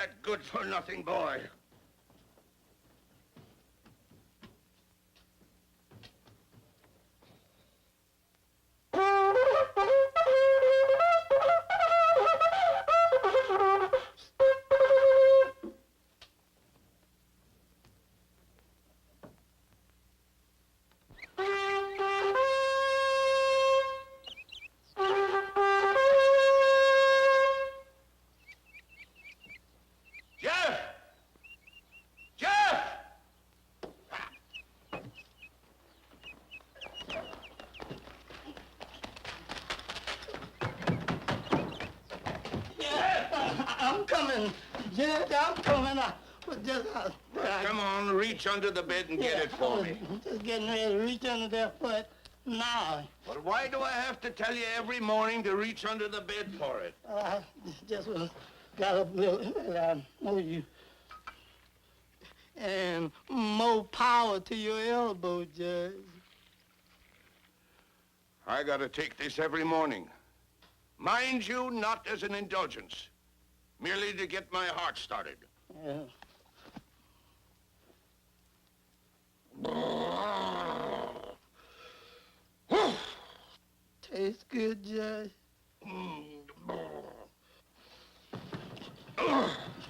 that good-for-nothing boy. I'm coming. Judge, I'm coming. Come on, reach under the bed and get it for me. I'm just getting ready to reach under there for it now. But why do I have to tell you every morning to reach under the bed for it? I just got up a little, and I know you. And more power to your elbow, Judge. I gotta take this every morning. Mind you, not as an indulgence. Merely to get my heart started. Yeah. Tastes good, Judge.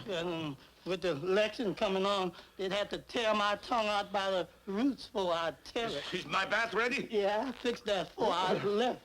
And with the election coming on, they'd have to tear my tongue out by the roots before I tell it. Is my bath ready? Yeah, I fixed that before I left.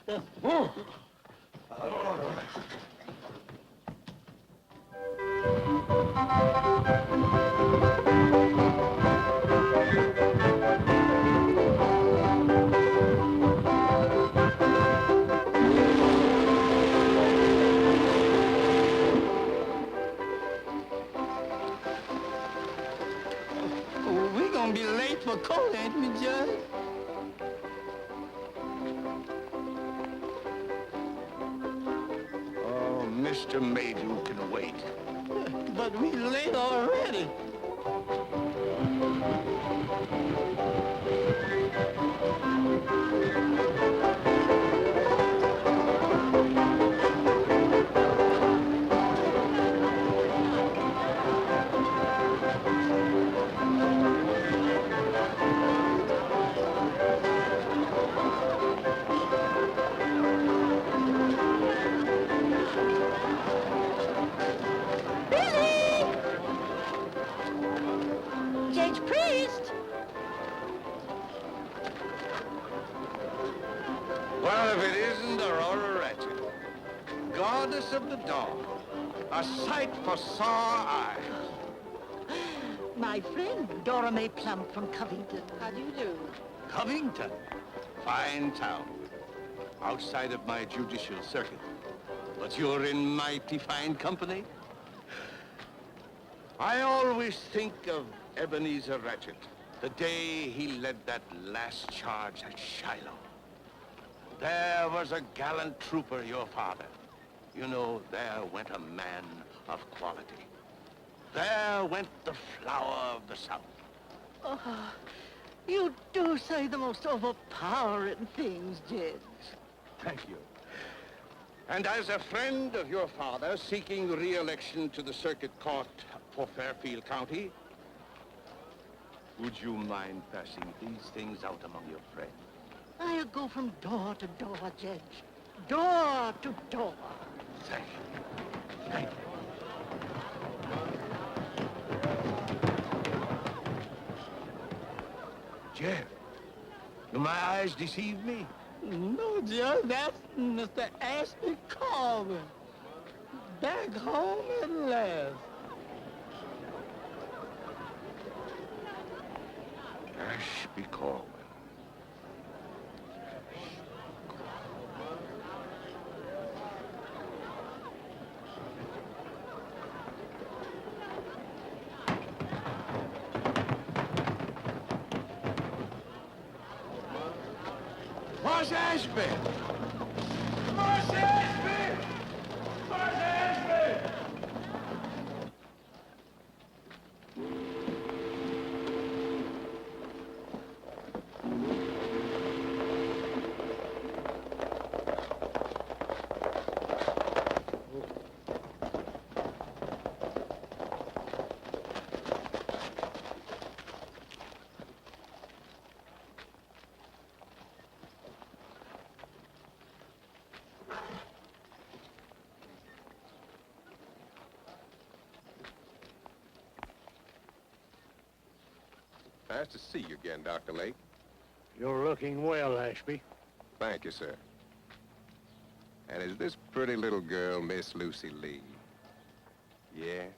We're gonna be late for court, ain't we, Judge? Oh, Mr. Maiden can wait. But we late already. Well, if it isn't Aurora Ratchet, goddess of the dawn, a sight for sore eyes. My friend, Dora Mae Plump from Covington. How do you do? Covington, fine town, outside of my judicial circuit. But you're in mighty fine company. I always think of Ebenezer Ratchet, the day he led that last charge at Shiloh. There was a gallant trooper, your father. You know, there went a man of quality. There went the flower of the South. Oh, you do say the most overpowering things, Judge. Thank you. And as a friend of your father seeking re-election to the circuit court for Fairfield County, would you mind passing these things out among your friends? I'll go from door to door, Judge. Door to door. Thank you. Thank you. Jeff, do my eyes deceive me? No, Judge, that's Mr. Ashby Colvin. Back home at last. Ashby Colvin. Where's Ashby? Where's Ashby? Where's Ashby? Nice to see you again, Dr. Lake. You're looking well, Ashby. Thank you, sir. And is this pretty little girl Miss Lucy Lee? Yes.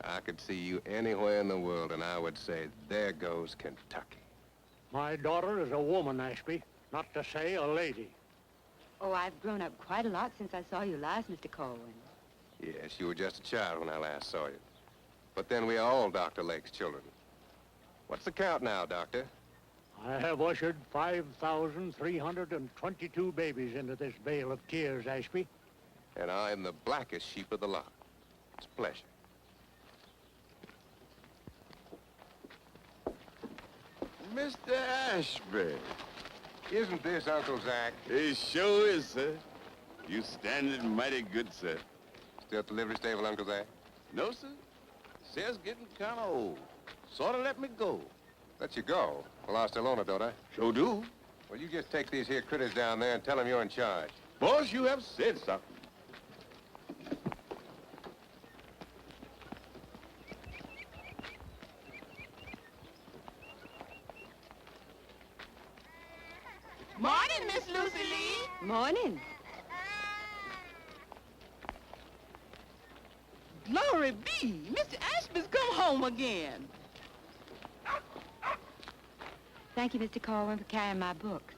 I could see you anywhere in the world, and I would say, there goes Kentucky. My daughter is a woman, Ashby, not to say a lady. Oh, I've grown up quite a lot since I saw you last, Mr. Corwin. Yes, you were just a child when I last saw you. But then we are all Dr. Lake's children. What's the count now, Doctor? I have ushered 5,322 babies into this vale of tears, Ashby. And I'm the blackest sheep of the lot. It's a pleasure. Mr. Ashby. Isn't this Uncle Zach? It sure is, sir. You standing mighty good, sir. Still at the livery stable, Uncle Zach? No, sir. Says getting kind of old. Sort of let me go. Let you go? Well, I still own it, don't I? Sure do. Well, you just take these here critters down there and tell them you're in charge. Boss, you have said something. Morning, Miss Lucy Lee. Morning. Glory be. Mr. Ashby's come home again. Thank you, Mr. Corwin, for carrying my books.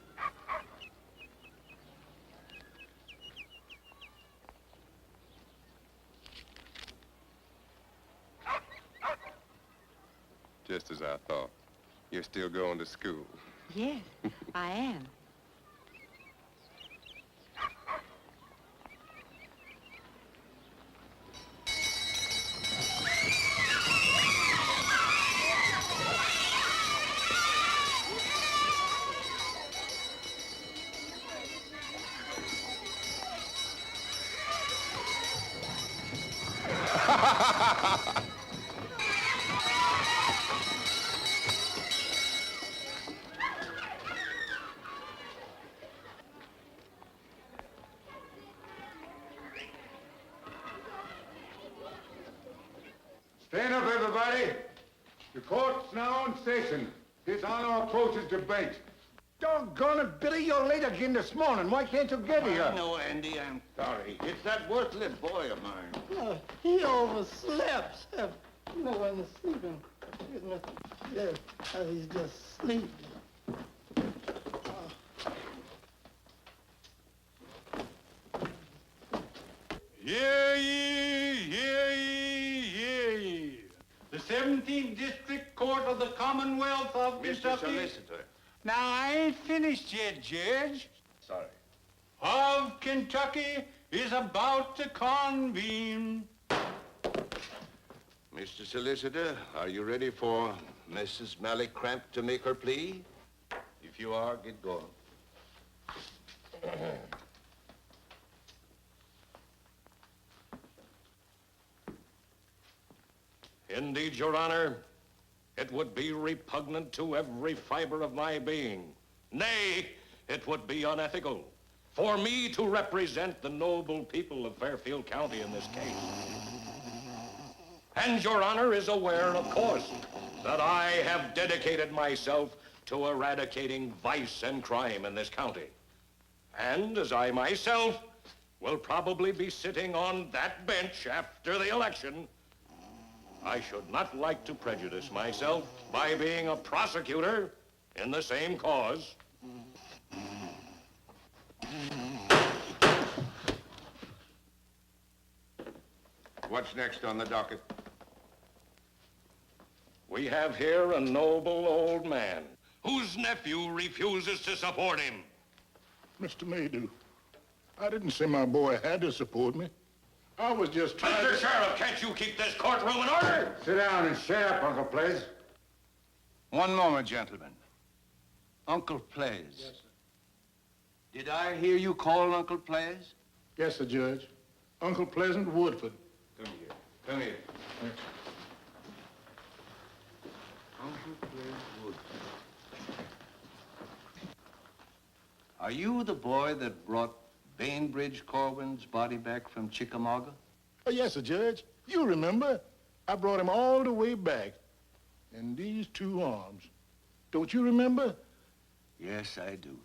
Just as I thought. You're still going to school. Yes, I am. Stand up, everybody. The court's now in session. His Honor approaches the bench. Doggone it, Billy, you're late again this morning. Why can't you get here? No, Andy, I'm sorry. It's that worthless boy of mine. He overslept, sir. You know, when he's sleeping. Excuse me. Yeah, he's just sleeping. Hear ye, hear ye, hear ye. The 17th District Court of the Commonwealth of Mr. Kentucky. Solicitor. Now, I ain't finished yet, Judge. Sorry. Of Kentucky is about to convene. Mr. Solicitor, are you ready for Mrs. Mallycramp to make her plea? If you are, get going. Indeed, Your Honor, it would be repugnant to every fiber of my being. Nay, it would be unethical for me to represent the noble people of Fairfield County in this case. And Your Honor is aware, of course, that I have dedicated myself to eradicating vice and crime in this county. And as I myself will probably be sitting on that bench after the election, I should not like to prejudice myself by being a prosecutor in the same cause. What's next on the docket? We have here a noble old man whose nephew refuses to support him. Mr. Maydew, I didn't say my boy had to support me. I was just trying Mr. Sheriff, can't you keep this courtroom in order? Sit down and shut up, Uncle Plays. One moment, gentlemen. Uncle Plays. Yes, sir. Did I hear you call Uncle Plays? Yes, sir, Judge. Uncle Pleasant Woodford. Come here. Come here. Thanks. Uncle Plays Woodford. Are you the boy that brought Bainbridge Corwin's body back from Chickamauga? Oh, yes, sir, Judge. You remember. I brought him all the way back. And these two arms. Don't you remember? Yes, I do.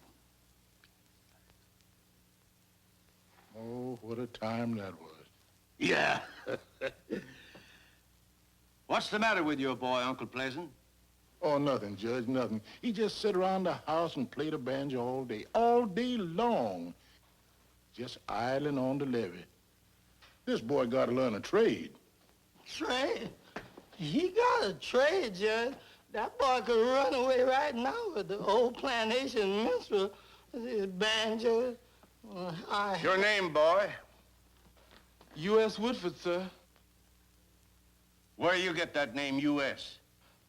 Oh, what a time that was. Yeah. What's the matter with your boy, Uncle Pleasant? Oh, nothing, Judge, nothing. He just sit around the house and play the banjo all day long. Just idling on the levee. This boy got to learn a trade. Trade? He got a trade, Judge. That boy could run away right now with the old plantation minstrel, his banjo. Your name, boy? U.S. Woodford, sir. Where you get that name, U.S.?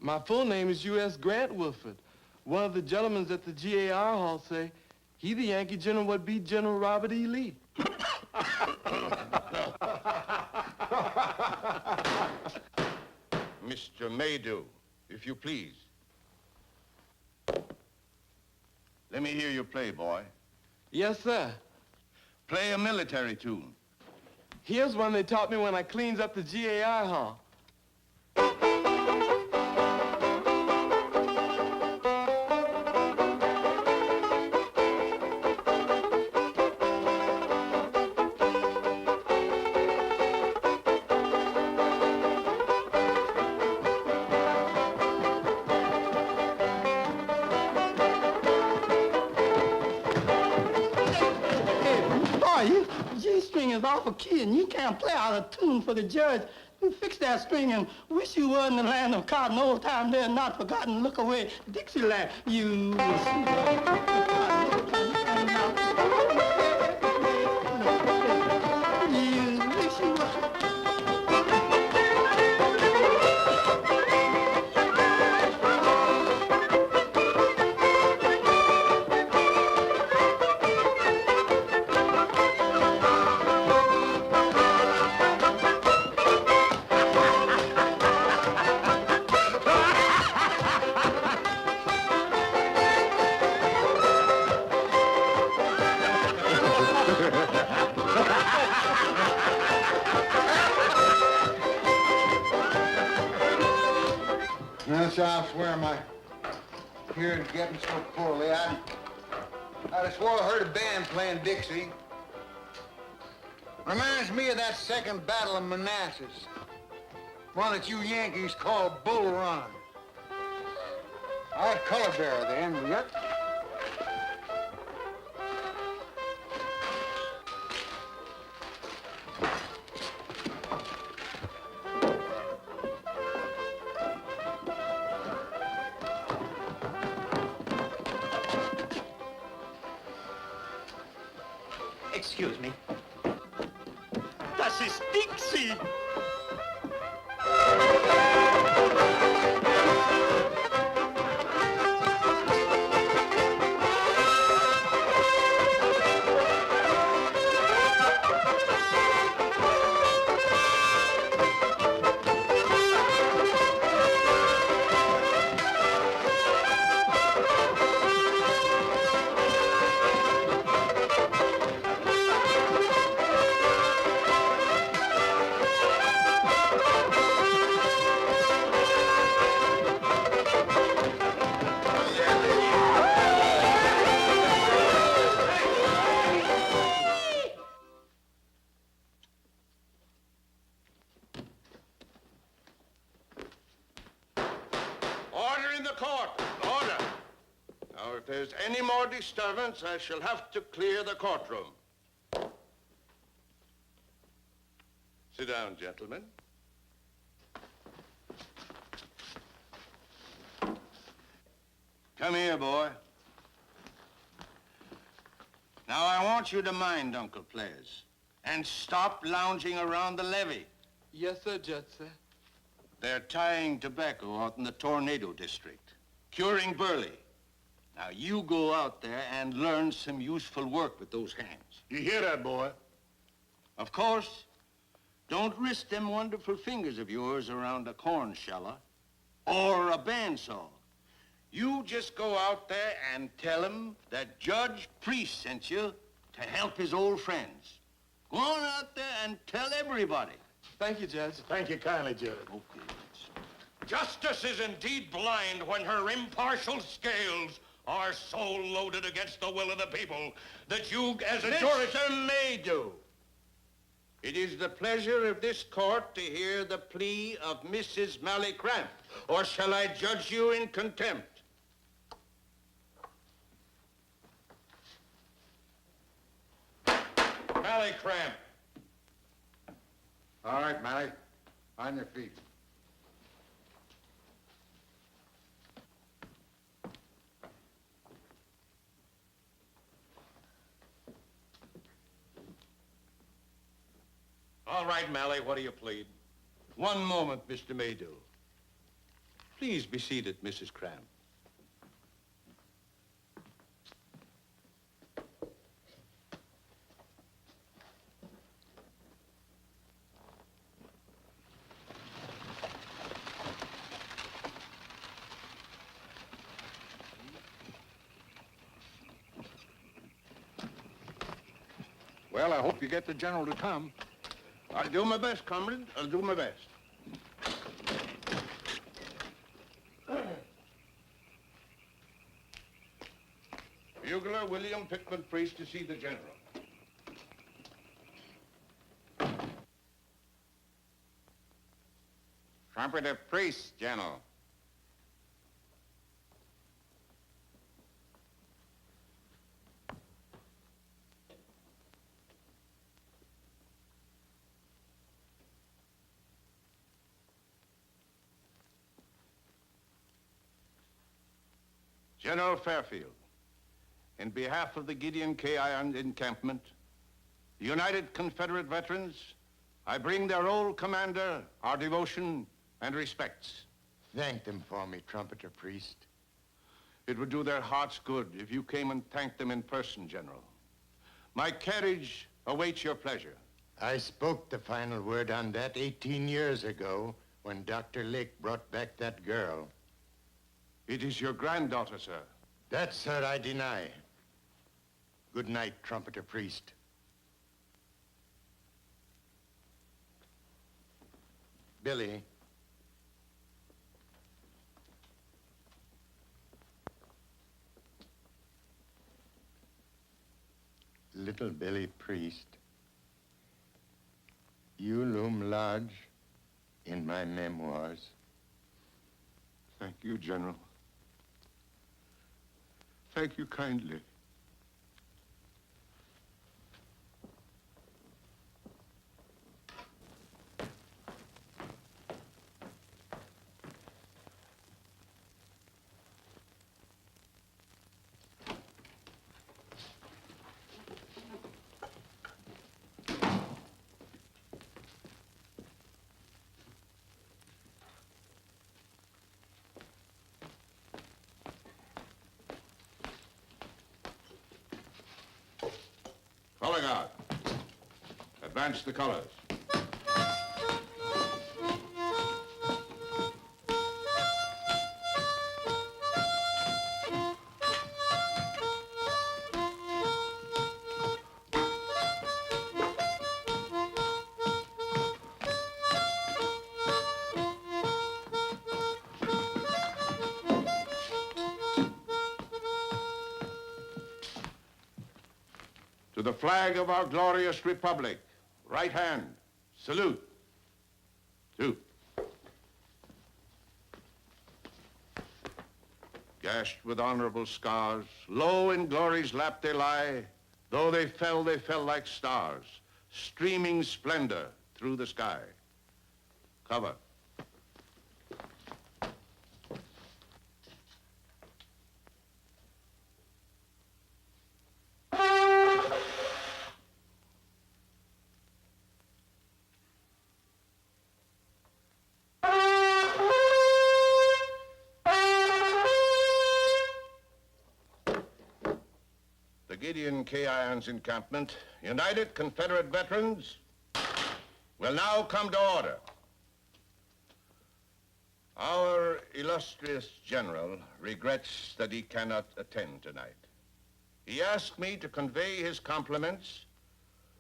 My full name is U.S. Grant Woodford. One of the gentlemen at the GAR Hall say he the Yankee general what beat General Robert E. Lee. Mr. Maydew, if you please. Let me hear you play, boy. Yes, sir. Play a military tune. Here's one they taught me when I cleans up the GAR Hall. G-string is awful key, and you can't play out of tune for the judge. You fix that string and wish you were in the land of cotton, old time there, not forgotten. Look away, Dixieland. You. I swear my hearing's getting so poorly. I swore I heard a band playing Dixie. Reminds me of that second battle of Manassas. One that you Yankees call Bull Run. I had color bearer then, yep. Excuse me. Das ist Dixie. If there's any more disturbance, I shall have to clear the courtroom. Sit down, gentlemen. Come here, boy. Now, I want you to mind Uncle Players and stop lounging around the levee. Yes, sir, Judge, sir. They're tying tobacco out in the Tornado District, curing burley. Now, you go out there and learn some useful work with those hands. You hear that, boy? Of course, don't risk them wonderful fingers of yours around a corn sheller or a bandsaw. You just go out there and tell him that Judge Priest sent you to help his old friends. Go on out there and tell everybody. Thank you, Judge. Thank you kindly, Judge. Okay. Justice is indeed blind when her impartial scales are so loaded against the will of the people that you, as a jury... Mr. Maydew, it is the pleasure of this court to hear the plea of Mrs. Mallycramp, or shall I judge you in contempt? Mallycramp. All right, Mally. On your feet. All right, Mally, what do you plead? One moment, Mr. Maydew. Please be seated, Mrs. Cramp. Well, I hope you get the general to come. I'll do my best, comrade. I'll do my best. Bugler William Pittman Priest to see the general. Trumpeter Priest, General. General Fairfield, in behalf of the Gideon K. Iron Encampment, the United Confederate Veterans, I bring their old commander our devotion and respects. Thank them for me, Trumpeter Priest. It would do their hearts good if you came and thanked them in person, General. My carriage awaits your pleasure. I spoke the final word on that 18 years ago when Dr. Lake brought back that girl. It is your granddaughter, sir. That, sir, I deny. Good night, Trumpeter Priest. Billy. Little Billy Priest, you loom large in my memoirs. Thank you, General. Thank you kindly. Color guard. Advance the colors. To the flag of our glorious republic, right hand, salute. Two. Gashed with honorable scars, low in glory's lap they lie. Though they fell like stars, streaming splendor through the sky. Cover. Gideon K. Irons Encampment, United Confederate Veterans, will now come to order. Our illustrious general regrets that he cannot attend tonight. He asked me to convey his compliments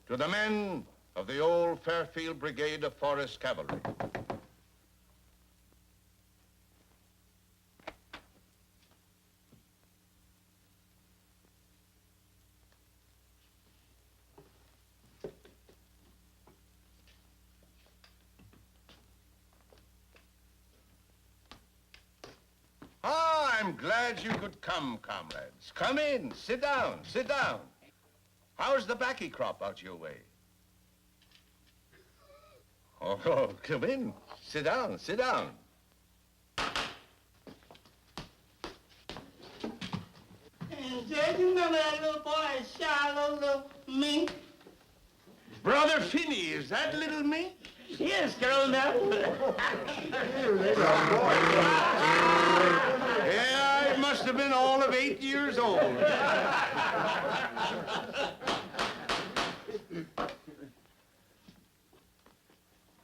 to the men of the old Fairfield Brigade of Forest Cavalry. I'm glad you could come, comrades. Come in, sit down, sit down. How's the baccy crop out your way? Oh, come in, sit down, sit down. And Judge, you remember that little boy at Shiloh, little Mink? Brother Finney, is that little me? Yes, girl, now. Yeah, I must have been all of 8 years old.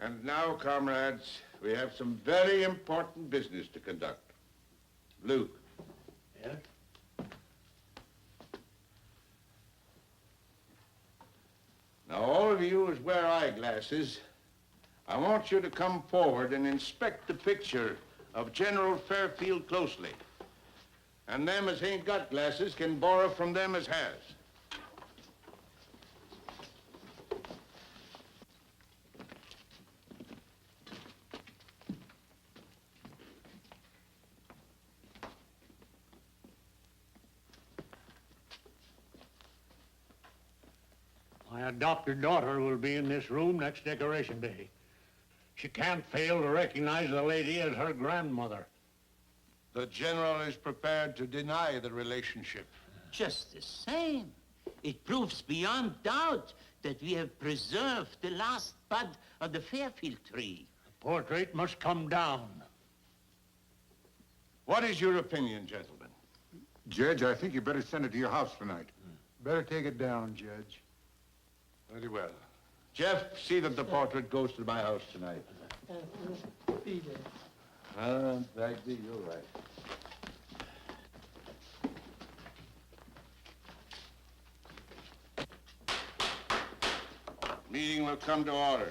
And now, comrades, we have some very important business to conduct. Luke. Yes? Now, all of you as wear eyeglasses, I want you to come forward and inspect the picture of General Fairfield closely. And them as ain't got glasses can borrow from them as has. My adopted daughter will be in this room next Decoration Day. She can't fail to recognize the lady as her grandmother. The General is prepared to deny the relationship. Just the same, it proves beyond doubt that we have preserved the last bud of the Fairfield tree. The portrait must come down. What is your opinion, gentlemen? Judge, I think you better send it to your house tonight. Better take it down, Judge. Very well. Jeff, see that the portrait goes to my house tonight. Bagby, you're right. Meeting will come to order.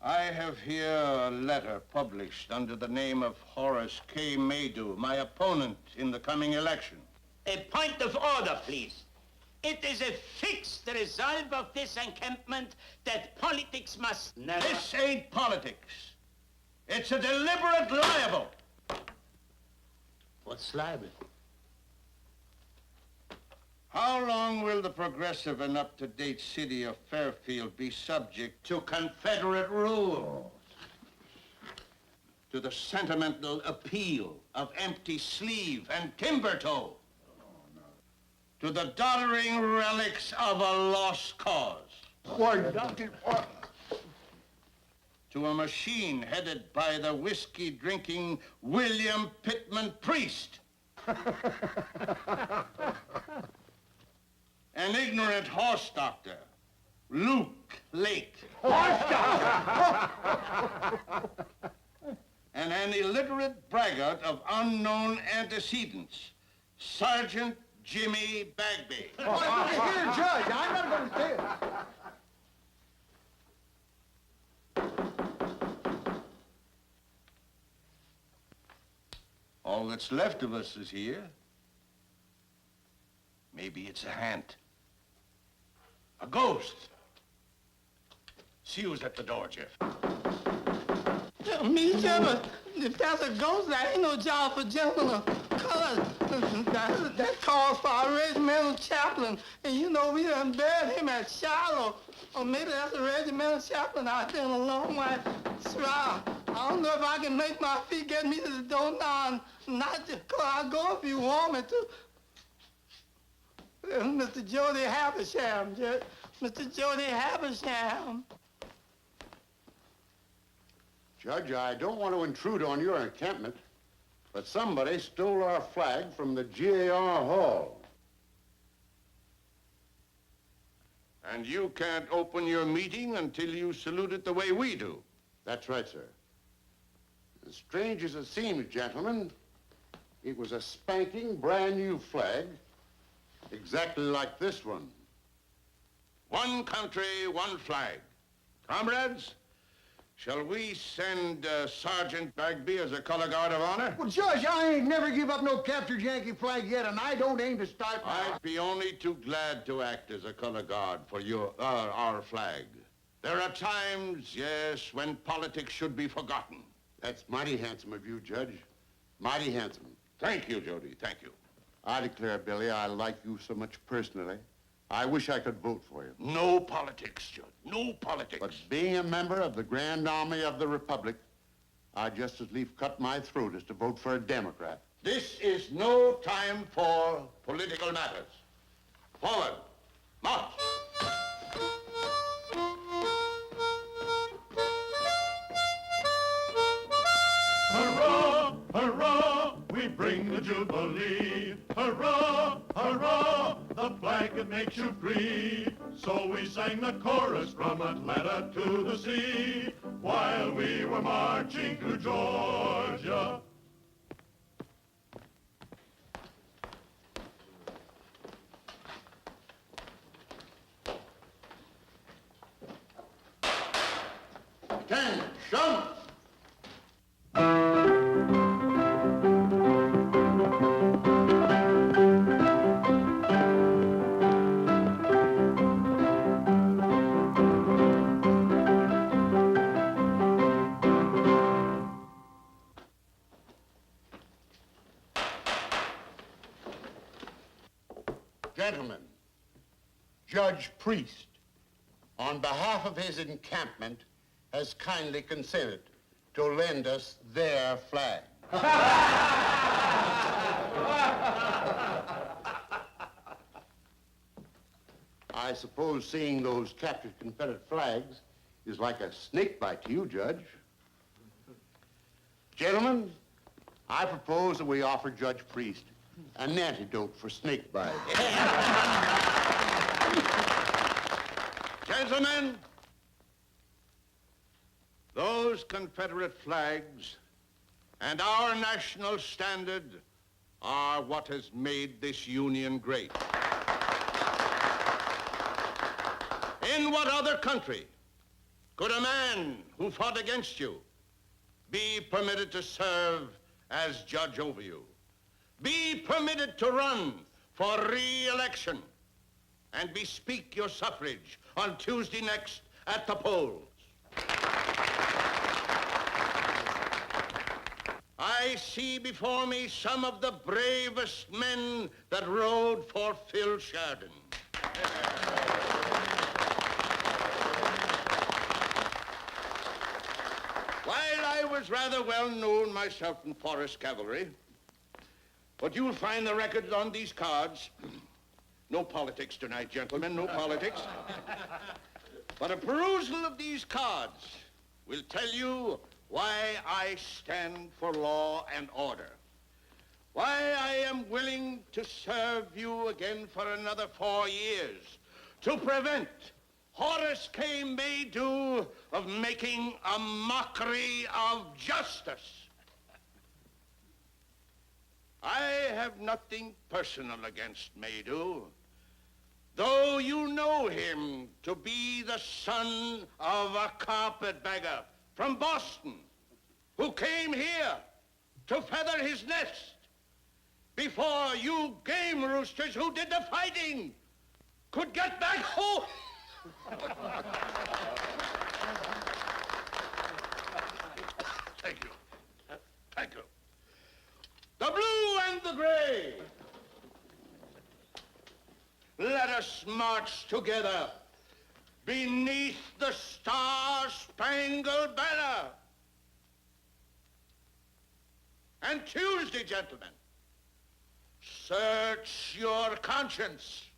I have here a letter published under the name of Horace K. Maydew, my opponent in the coming election. A point of order, please. It is a fixed resolve of this encampment that politics must never... This ain't politics. It's a deliberate libel. What's libel? How long will the progressive and up-to-date city of Fairfield be subject to Confederate rule? To the sentimental appeal of empty sleeve and timber toe? To the doddering relics of a lost cause? Why, Doctor, what? To a machine headed by the whiskey-drinking William Pittman Priest? An ignorant horse doctor, Luke Lake. Horse doctor! And an illiterate braggart of unknown antecedents, Sergeant Jimmy Bagby. Here, Judge, I'm not going to say it. All that's left of us is here. Maybe it's a haunt. A ghost. See who's at the door, Jeff. Me, Jeff, if that's a ghost, that ain't no job for gentlemen of color. That calls for a regimental chaplain. And you know, we done buried him at Shiloh. Or maybe that's a regimental chaplain out there in a long white shroud. I don't know if I can make my feet get me to the door now. Not just, I'll go if you want me to. Mr. Jody Habersham, Mr. Jody Habersham. Judge, I don't want to intrude on your encampment, but somebody stole our flag from the GAR Hall. And you can't open your meeting until you salute it the way we do. That's right, sir. As strange as it seems, gentlemen, it was a spanking brand new flag, exactly like this one. One country, one flag. Comrades, shall we send Sergeant Bagby as a color guard of honor? Well, Judge, I ain't never give up no captured Yankee flag yet, and I don't aim to start now. I'd be only too glad to act as a color guard for our flag. There are times, yes, when politics should be forgotten. That's mighty handsome of you, Judge. Mighty handsome. Thank you, Jody, thank you. I declare, Billy, I like you so much personally. I wish I could vote for you. No politics, Judge, no politics. But being a member of the Grand Army of the Republic, I'd just as lief cut my throat as to vote for a Democrat. This is no time for political matters. Forward, march. Hurrah, hurrah, we bring the Jubilee. Hurrah, hurrah, the flag that makes you free. So we sang the chorus from Atlanta to the sea while we were marching to Georgia. Attention! Gentlemen, Judge Priest, on behalf of his encampment, has kindly consented to lend us their flag. I suppose seeing those captured Confederate flags is like a snake bite to you, Judge. Gentlemen, I propose that we offer Judge Priest an antidote for snake bite. Gentlemen, those Confederate flags and our national standard are what has made this Union great. In what other country could a man who fought against you be permitted to serve as judge over you, be permitted to run for re-election, and bespeak your suffrage on Tuesday next at the polls? I see before me some of the bravest men that rode for Phil Sheridan. While I was rather well known myself in Forest Cavalry, but you'll find the records on these cards. No politics tonight, gentlemen, no politics. But a perusal of these cards will tell you why I stand for law and order, why I am willing to serve you again for another 4 years, to prevent Horace K. Maydew of making a mockery of justice. I have nothing personal against Maydew, though you know him to be the son of a carpetbagger from Boston who came here to feather his nest before you game roosters who did the fighting could get back home. Thank you. Thank you. The blue and the gray. Let us march together beneath the star-spangled banner. And Tuesday, gentlemen, search your conscience.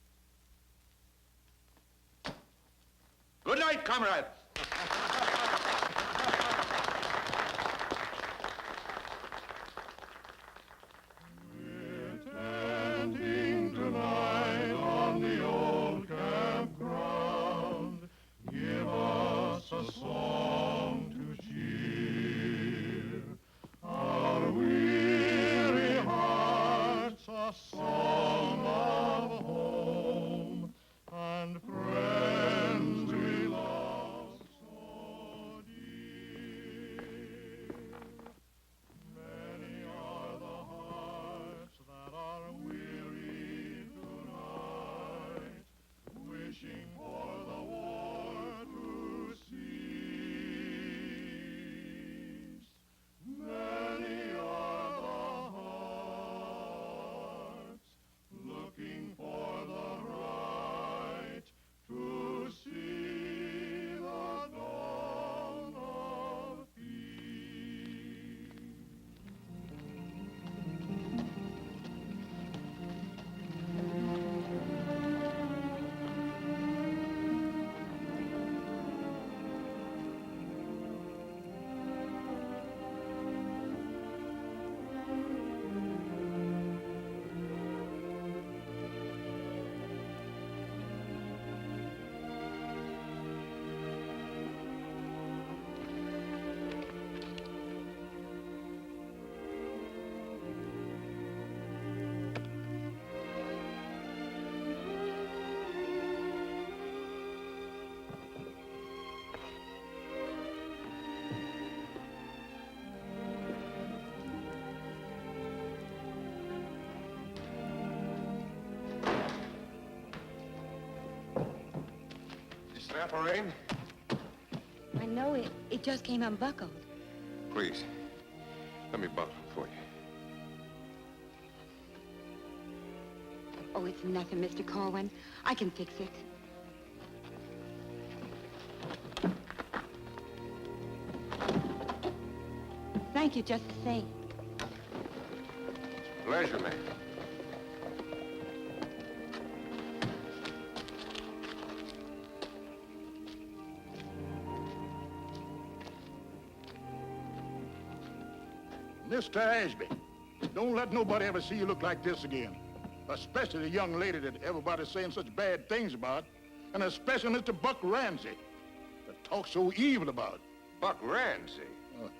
Good night, comrades. Standing tonight on the old campground, give us a song to cheer our weary hearts, a song of home and friends we love so enough, Arleen? I know it. It just came unbuckled. Please, let me buckle for you. Oh, it's nothing, Mr. Corwin. I can fix it. Thank you just the same. Pleasure, man. Mr. Ashby, don't let nobody ever see you look like this again. Especially the young lady that everybody's saying such bad things about. And especially Mr. Buck Ramsey, that talks so evil about. Buck Ramsey?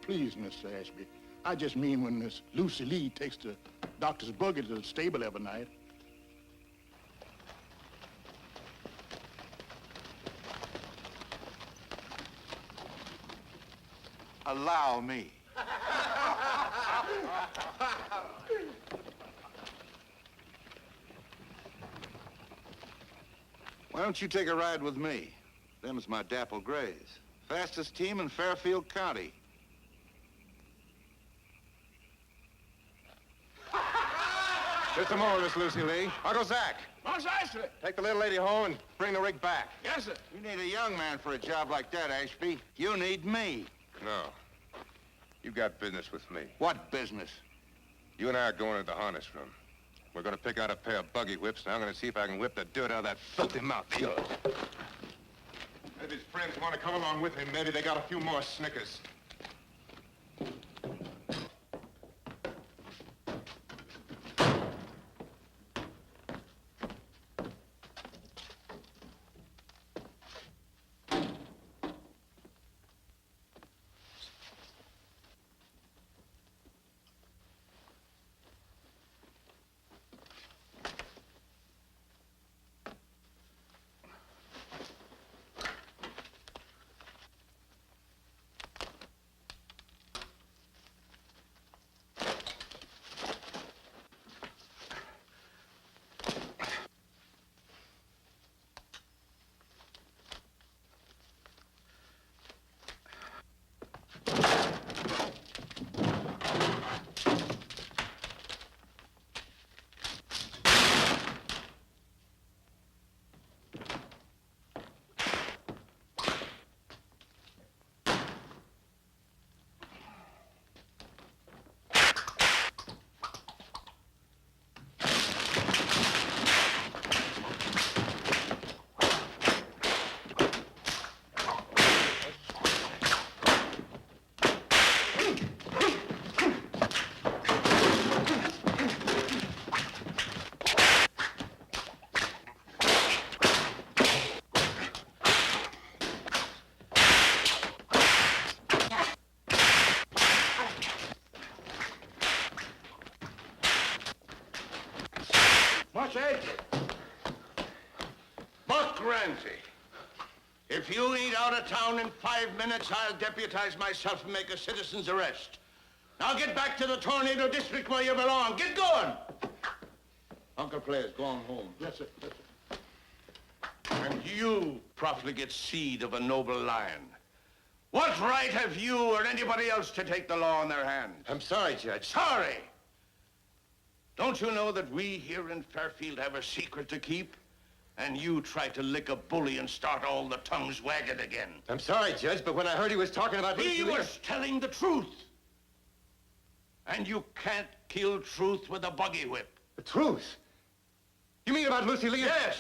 Please, Mr. Ashby. I just mean when Miss Lucy Lee takes the doctor's buggy to the stable every night. Allow me. Why don't you take a ride with me? Them's my dapple grays. Fastest team in Fairfield County. Just a moment, Miss Lucy Lee. Uncle Zach, Boss Ashley! take the little lady home and bring the rig back. Yes, sir. You need a young man for a job like that, Ashby. You need me. No. You got business with me. What business? You and I are going to the harness room. We're going to pick out a pair of buggy whips, and I'm going to see if I can whip the dirt out of that filthy mouth of yours. If his friends want to come along with him, maybe they got a few more Snickers. Buck Ramsey, if you ain't out of town in 5 minutes, I'll deputize myself and make a citizen's arrest. Now get back to the Tornado District where you belong. Get going! Uncle Player's gone home. Yes, sir. Yes, sir. And you, profligate seed of a noble lion, what right have you or anybody else to take the law in their hands? I'm sorry, Judge. Sorry? Don't you know that we here in Fairfield have a secret to keep? And you try to lick a bully and start all the tongues wagging again. I'm sorry, Judge, but when I heard he was talking about... He was telling the truth. And you can't kill truth with a buggy whip. The truth? You mean about Lucy Lee? Yes.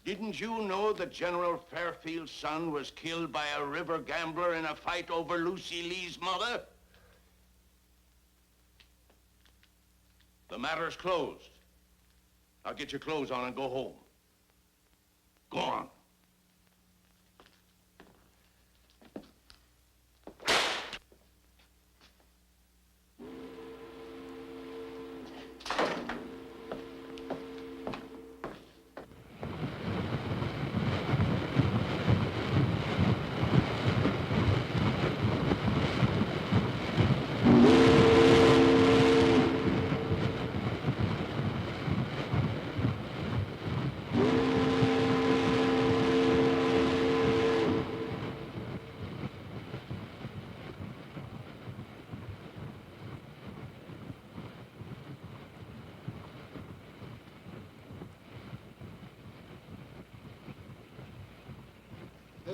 Didn't you know that General Fairfield's son was killed by a river gambler in a fight over Lucy Lee's mother? The matter's closed. Now get your clothes on and go home. Go on.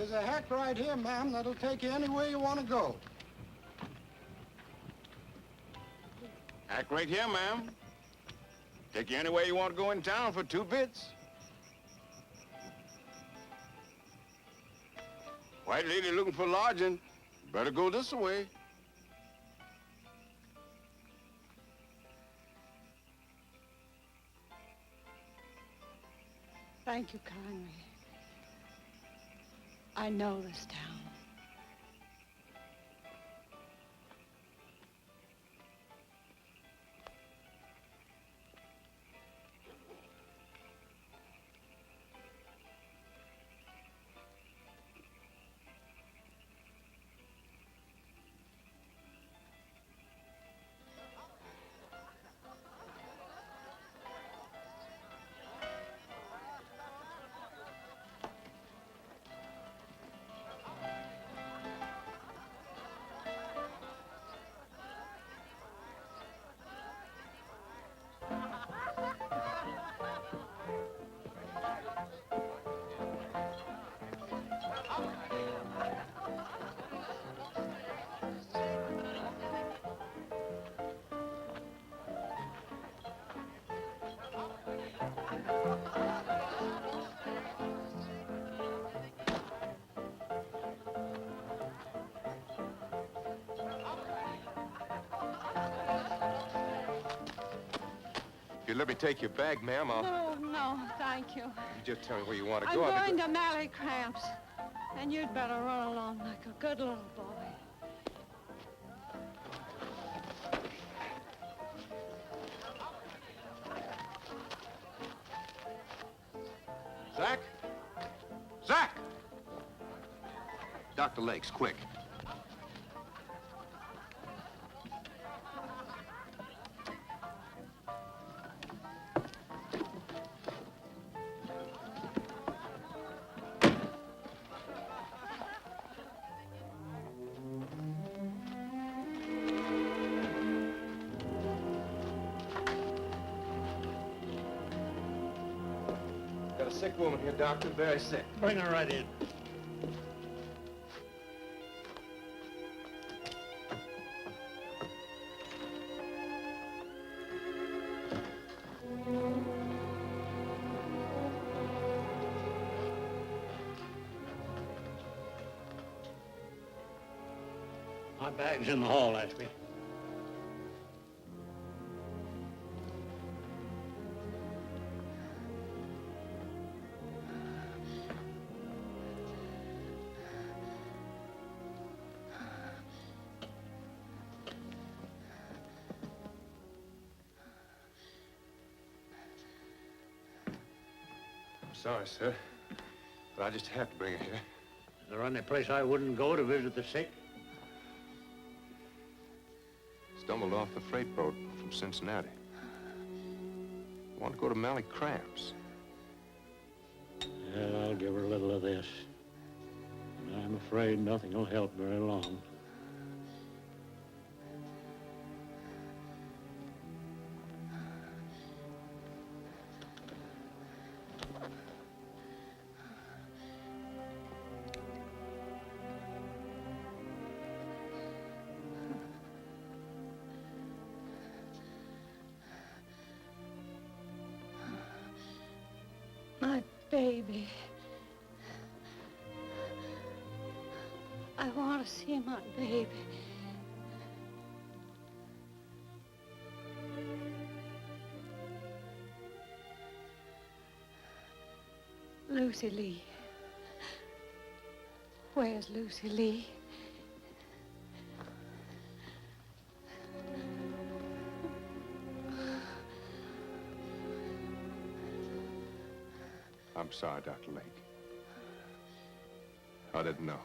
There's a hack right here, ma'am, that'll take you anywhere you want to go. Hack right here, ma'am. Take you anywhere you want to go in town for 2 bits. White lady looking for lodging. Better go this way. Thank you kindly. I know this town. If you let me take your bag, ma'am, I'll... No, thank you. You just tell me where you want to I'm go. going to Mally Cramps, and you'd better run along like a good little boy. Zach? Zach! Dr. Lakes, quick. Got a sick woman here, doctor, very sick. Bring her right in. My bag's in the hall, Ashby. I'm sorry, sir, but I just have to bring her here. Is there any place I wouldn't go to visit the sick? Stumbled off the freight boat from Cincinnati. Want to go to Mally Cramps. Yeah, I'll give her a little of this. And I'm afraid nothing will help very long. My baby. I want to see my baby. Lucy Lee. Where's Lucy Lee? I'm sorry, Dr. Lake. I didn't know.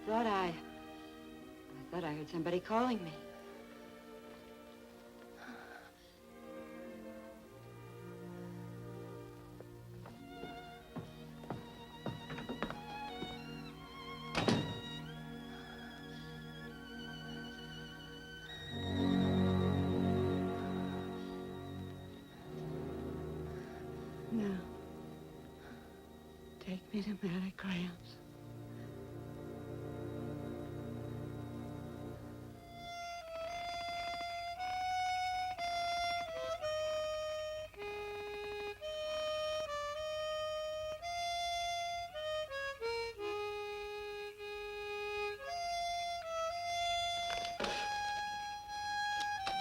I thought I heard somebody calling me. take me to Mary Grant's.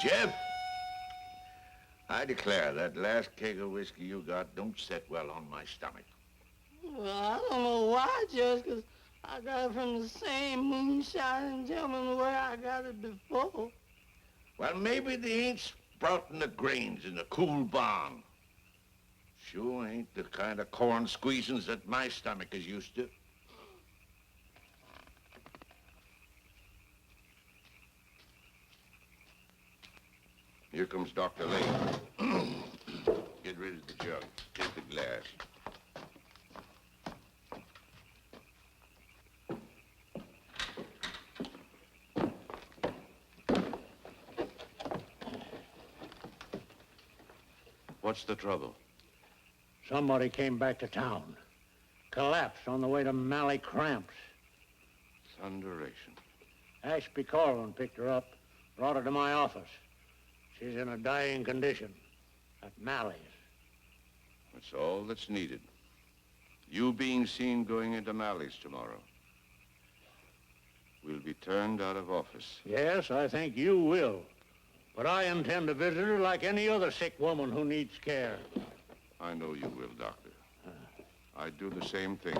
Jeff, I declare that last keg of whiskey you got don't set well on my stomach. Well, I don't know why, Judge, 'cause I got it from the same moonshine gentleman where I got it before. Well, maybe they ain't sprouting the grains in the cool barn. Sure ain't the kind of corn squeezings that my stomach is used to. Here comes Dr. Lane. Get rid of the jug. Take the glass. What's the trouble? Somebody came back to town. Collapsed on the way to Mally Cramps. Thunderation. Ashby Corwin picked her up, brought her to my office. She's in a dying condition at Mally's. That's all that's needed. You being seen going into Mally's tomorrow. We'll be turned out of office. Yes, I think you will. But I intend to visit her like any other sick woman who needs care. I know you will, Doctor. I'd do the same thing.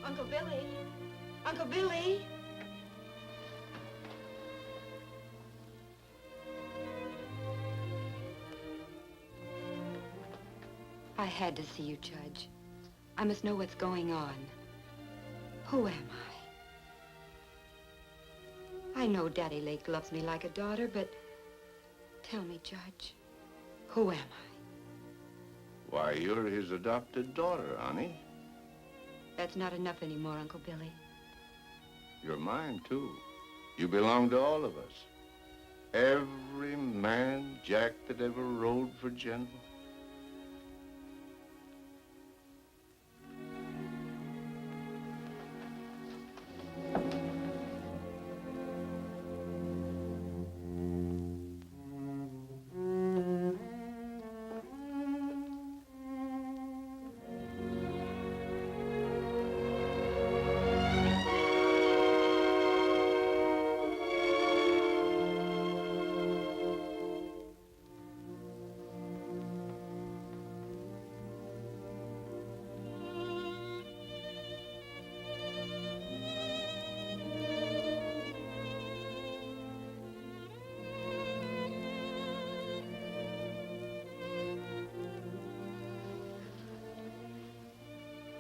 Uncle Billy. Uncle Billy. I had to see you, Judge. I must know what's going on. Who am I? I know Daddy Lake loves me like a daughter, but tell me, Judge, who am I? Why, you're his adopted daughter, honey. That's not enough anymore, Uncle Billy. You're mine, too. You belong to all of us. Every man Jack that ever rode for general.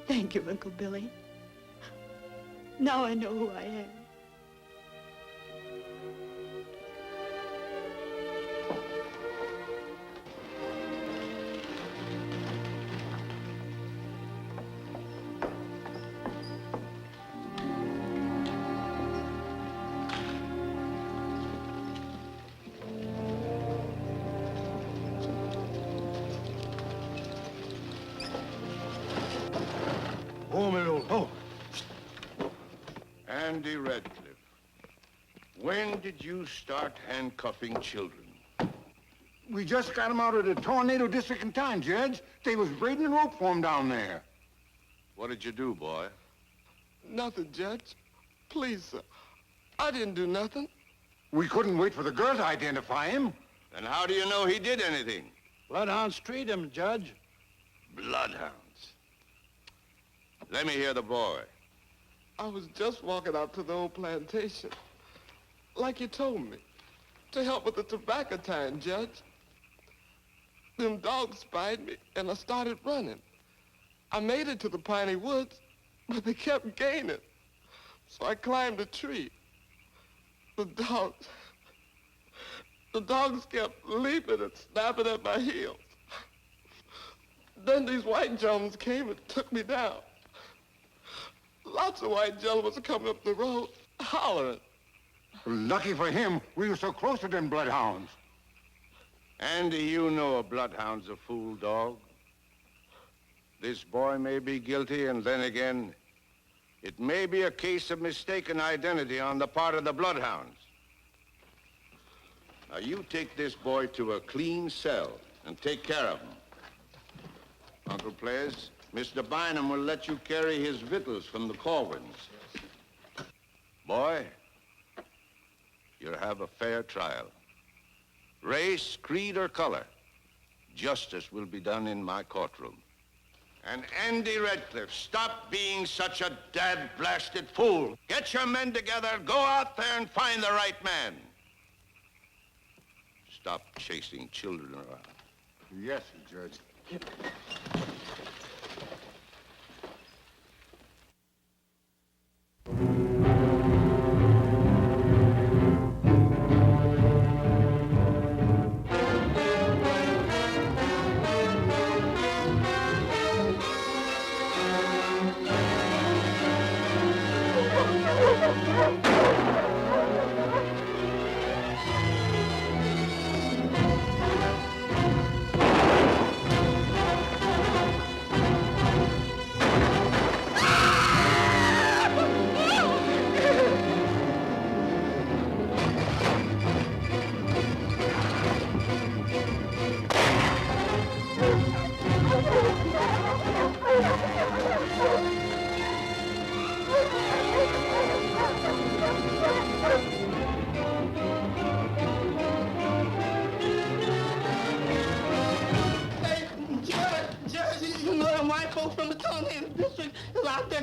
Thank you, Uncle Billy. Now I know who I am. Andy Radcliffe, when did you start handcuffing children? We just got them out of the tornado district in time, Judge. They was braiding a rope for 'em down there. What did you do, boy? Nothing, Judge. Please, sir. I didn't do nothing. We couldn't wait for the girl to identify him. Then how do you know he did anything? Bloodhounds treat him, Judge. Bloodhounds. Let me hear the boy. I was just walking out to the old plantation, like you told me, to help with the tobacco time, Judge. Them dogs spied me, and I started running. I made it to the piney woods, but they kept gaining. So I climbed a tree. The dogs kept leaping and snapping at my heels. Then these white gentlemen came and took me down. Lots of white gentlemen were coming up the road, hollering. Lucky for him, we were so close to them bloodhounds. Andy, you know a bloodhound's a fool dog. This boy may be guilty, and then again, it may be a case of mistaken identity on the part of the bloodhounds. Now, you take this boy to a clean cell and take care of him. Uncle Players, Mr. Bynum will let you carry his victuals from the Corwins. Boy, you'll have a fair trial. Race, creed, or color, justice will be done in my courtroom. And Andy Redcliffe, stop being such a dad-blasted fool. Get your men together, go out there and find the right man. Stop chasing children around. Yes, Judge.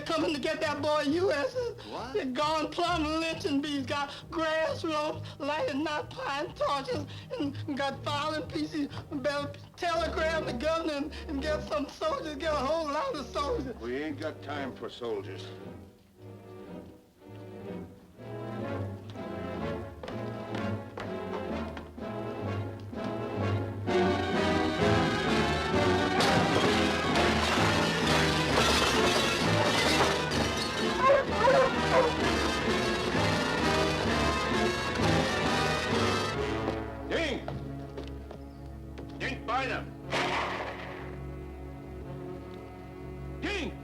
Coming to get that boy U.S. What? They're gone plumb lynching bees, got grass ropes, lighted not pine torches, and got filing pieces. Better telegram the governor and get some soldiers, get a whole lot of soldiers. We ain't got time for soldiers. Bynum! Dink!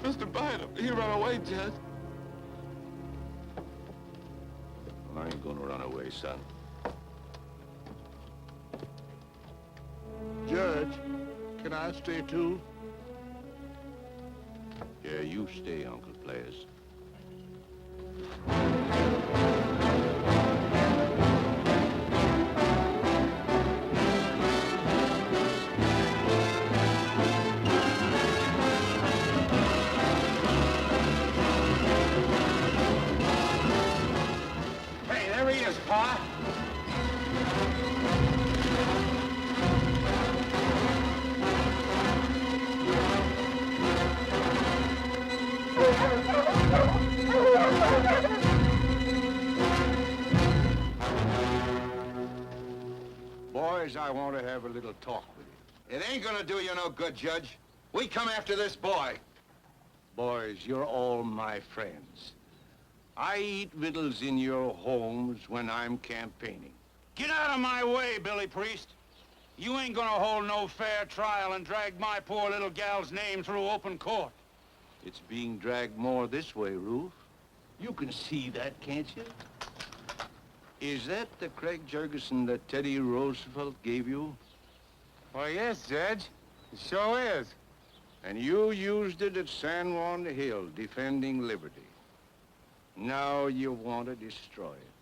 Mr. Bynum, he ran away, Judge. Well, I ain't gonna run away, son. Judge, can I stay too? Yeah, you stay, Uncle Players. Pa? Boys, I want to have a little talk with you. It ain't gonna do you no good, Judge. We come after this boy. Boys, you're all my friends. I eat victuals in your homes when I'm campaigning. Get out of my way, Billy Priest. You ain't gonna hold no fair trial and drag my poor little gal's name through open court. It's being dragged more this way, Ruth. You can see that, can't you? Is that the Craig Jurgensen that Teddy Roosevelt gave you? Why, yes, Judge. It sure is. And you used it at San Juan Hill, defending liberty. Now you want to destroy it.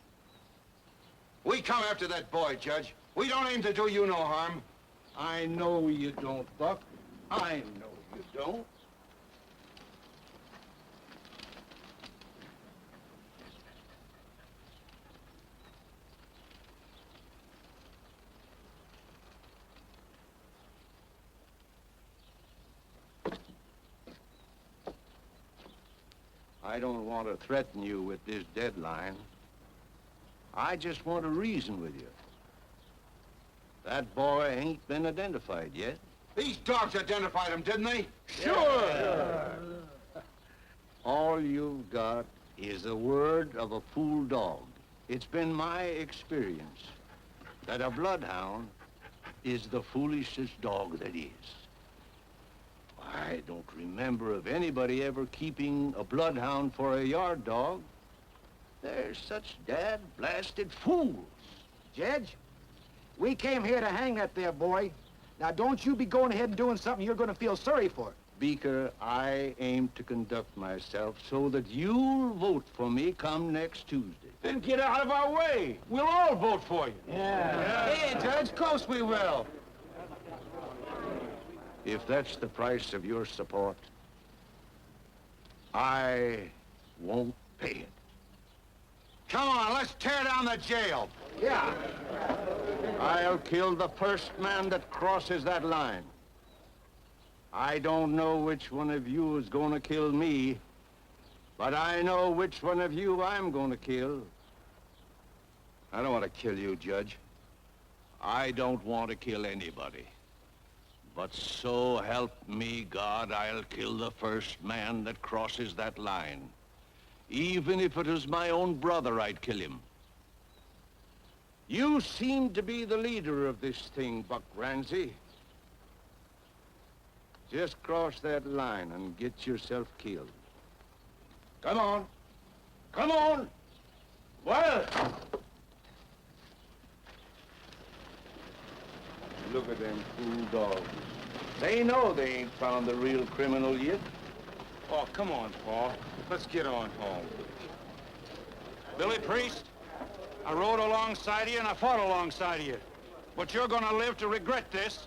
We come after that boy, Judge. We don't aim to do you no harm. I know you don't, Buck. I know you don't. I don't want to threaten you with this deadline. I just want to reason with you. That boy ain't been identified yet. These dogs identified him, didn't they? Sure. All you've got is the word of a fool dog. It's been my experience that a bloodhound is the foolishest dog that is. I don't remember of anybody ever keeping a bloodhound for a yard dog. They're such dad-blasted fools. Judge, we came here to hang that there boy. Now, don't you be going ahead and doing something you're going to feel sorry for. Beaker, I aim to conduct myself so that you'll vote for me come next Tuesday. Then get out of our way. We'll all vote for you. Hey, Judge, of course we will. If that's the price of your support, I won't pay it. Come on, let's tear down the jail. Yeah. I'll kill the first man that crosses that line. I don't know which one of you is going to kill me, but I know which one of you I'm going to kill. I don't want to kill you, Judge. I don't want to kill anybody. But so help me God, I'll kill the first man that crosses that line. Even if it was my own brother, I'd kill him. You seem to be the leader of this thing, Buck Ramsey. Just cross that line and get yourself killed. Come on. Come on. Well. Look at them fool dogs. They know they ain't found the real criminal yet. Oh, come on, Paul. Let's get on home. Billy Priest, I rode alongside you and I fought alongside you. But you're gonna live to regret this.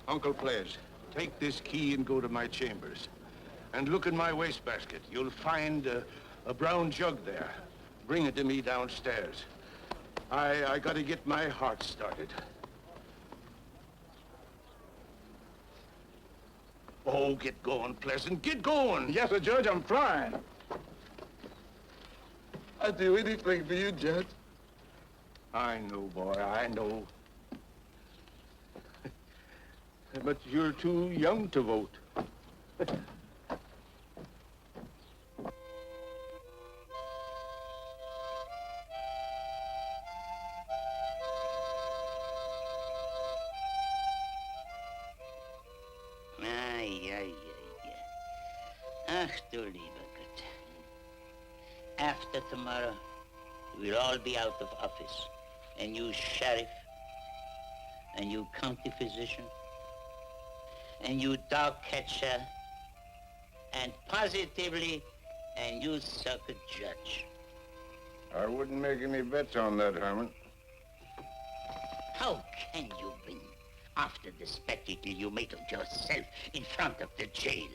Uncle Ples, take this key and go to my chambers. And look in my wastebasket. You'll find a brown jug there. Bring it to me downstairs. I gotta get my heart started. Oh, get going, Pleasant. Get going. Yes, sir, Judge, I'm trying. I'd do anything for you, Judge. I know, boy, I know. But you're too young to vote. Ach, du lieber Gott. After tomorrow, we'll all be out of office. And you sheriff, and you county physician, and you dog catcher, and positively, and you circuit judge. I wouldn't make any bets on that, Herman. How can you win after the spectacle you made of yourself in front of the jail?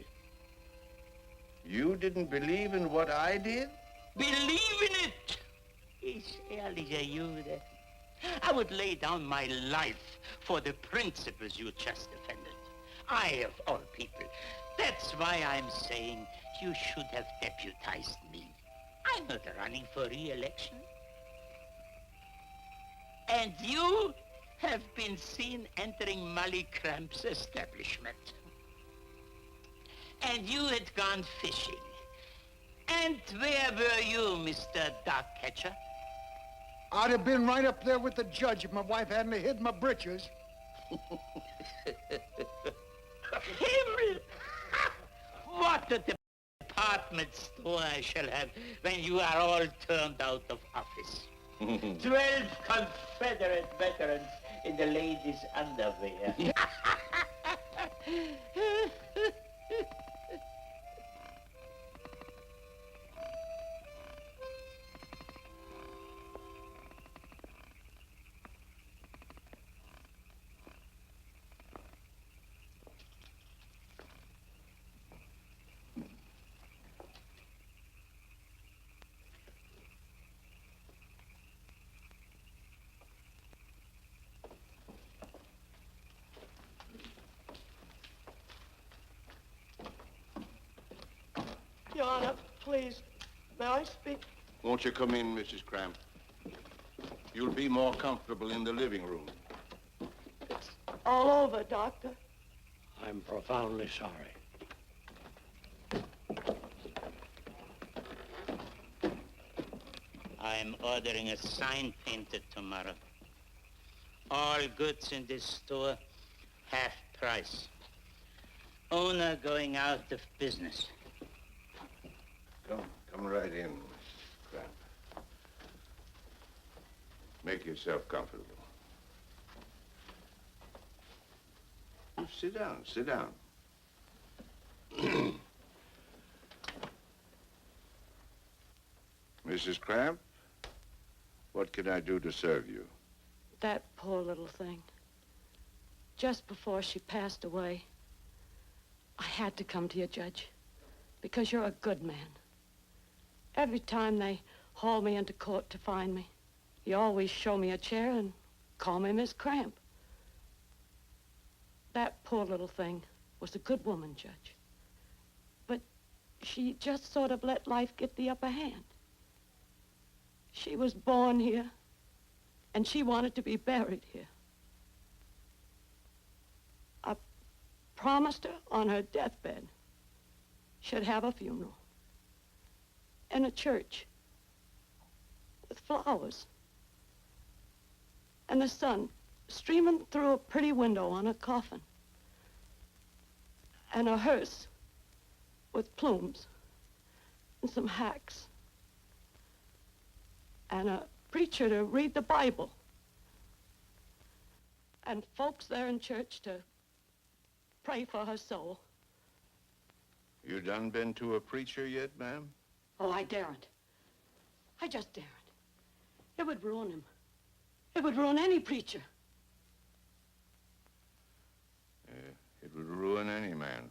You didn't believe in what I did? Believe in it! It's early you that. I would lay down my life for the principles you just defended. I, of all people. That's why I'm saying you should have deputized me. I'm not running for re-election. And you have been seen entering Molly Cramp's establishment. And you had gone fishing. And where were you, Mr. Dog Catcher? I'd have been right up there with the judge if my wife hadn't hid my britches. Himmel! What a department store I shall have when you are all turned out of office. 12 Confederate veterans in the ladies' underwear. Please, may I speak? Won't you come in, Mrs. Cramp? You'll be more comfortable in the living room. It's all over, Doctor. I'm profoundly sorry. I'm ordering a sign painted tomorrow. All goods in this store, half price. Owner going out of business. Come right in, Mrs. Cramp. Make yourself comfortable. Sit down, sit down. Mrs. Cramp, what can I do to serve you? That poor little thing. Just before she passed away, I had to come to you, Judge, because you're a good man. Every time they haul me into court to find me, you always show me a chair and call me Miss Cramp. That poor little thing was a good woman, Judge. But she just sort of let life get the upper hand. She was born here, and she wanted to be buried here. I promised her on her deathbed she'd have a funeral in a church with flowers and the sun streaming through a pretty window on a coffin, and a hearse with plumes and some hacks, and a preacher to read the Bible, and folks there in church to pray for her soul. You done been to a preacher yet, ma'am? Oh, I daren't. I just daren't. It would ruin him. It would ruin any preacher. It would ruin any man.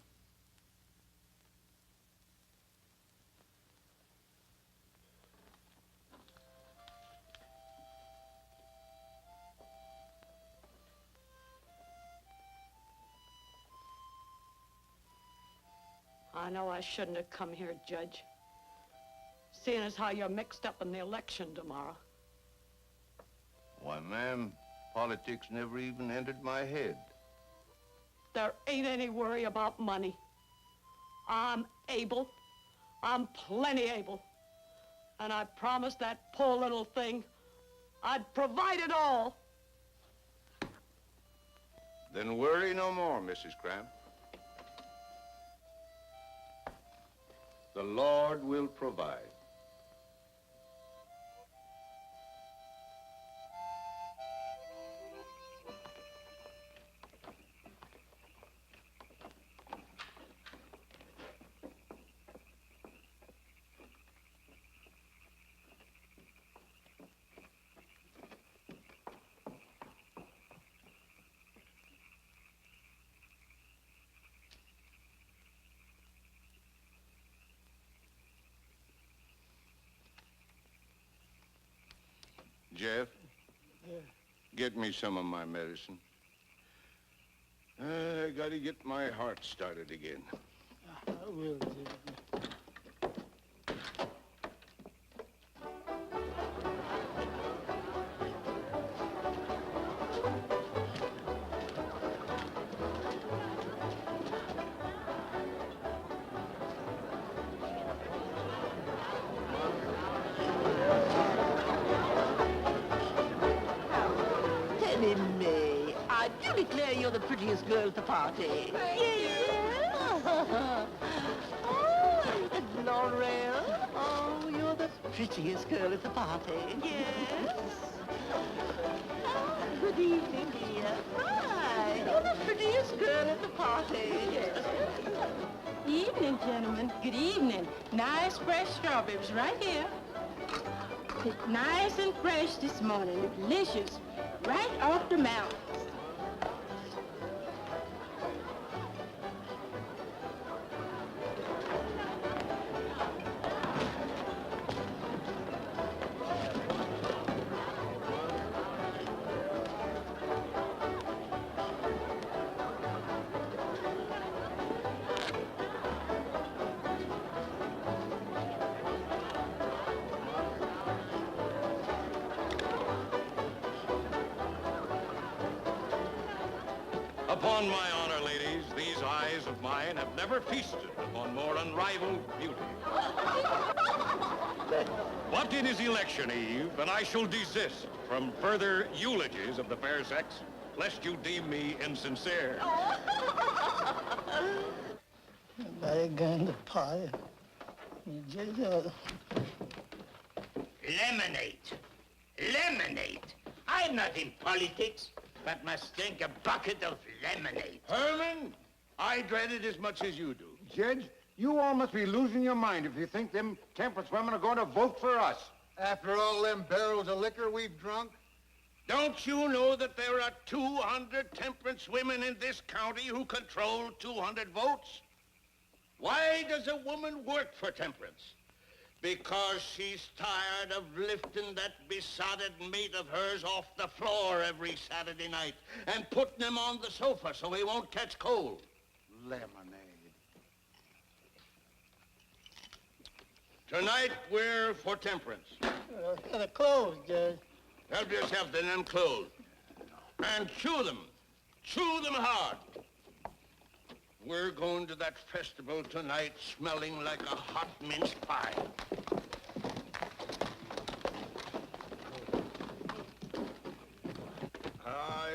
I know I shouldn't have come here, Judge, seeing as how you're mixed up in the election tomorrow. Why, ma'am, politics never even entered my head. There ain't any worry about money. I'm able. I'm plenty able. And I promised that poor little thing I'd provide it all. Then worry no more, Mrs. Cramp. The Lord will provide. Jeff, get me some of my medicine. I gotta get my heart started again. I will, Judge. Penny May, I do declare you're the prettiest girl at the party. Yes. Oh, and Laurel. Oh, you're the prettiest girl at the party. Yes. Oh, good evening, dear. Hi, you're the prettiest girl at the party. Yes. Evening, gentlemen. Good evening. Nice fresh strawberries right here. Picked nice and fresh this morning. Delicious. Right off the mountain. Upon my honor, ladies, these eyes of mine have never feasted upon more unrivaled beauty. But it is election eve, and I shall desist from further eulogies of the fair sex, lest you deem me insincere. Everybody going to party. You just, Lemonade. Lemonade. I'm not in politics, but must drink a bucket of lemonade. Herman, I dread it as much as you do. Judge, you all must be losing your mind if you think them temperance women are going to vote for us. After all them barrels of liquor we've drunk? Don't you know that there are 200 temperance women in this county who control 200 votes? Why does a woman work for temperance? Because she's tired of lifting that besotted mate of hers off the floor every Saturday night and putting him on the sofa so he won't catch cold. Lemonade. Tonight, we're for temperance. gotta close, Judge. Help yourself to them clothes. And chew them. Chew them hard. We're going to that festival tonight smelling like a hot mince pie.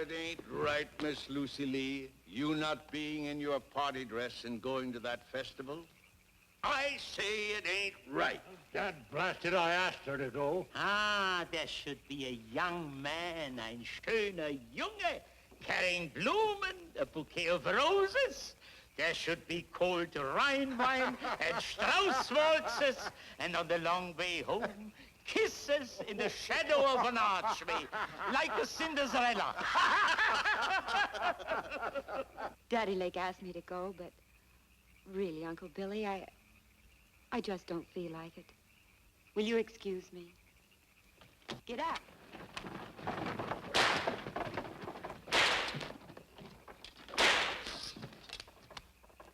It ain't right, Miss Lucy Lee, you not being in your party dress and going to that festival. I say it ain't right. Dad blasted, I asked her to go. Ah, there should be a young man, ein schöner Junge, carrying Blumen, a bouquet of roses. There should be cold Rhine wine and Strauss waltzes, and on the long way home, kisses in the shadow of an archway, like a Cinderella. Daddy Lake asked me to go, but really, Uncle Billy, I just don't feel like it. Will you excuse me? Get up.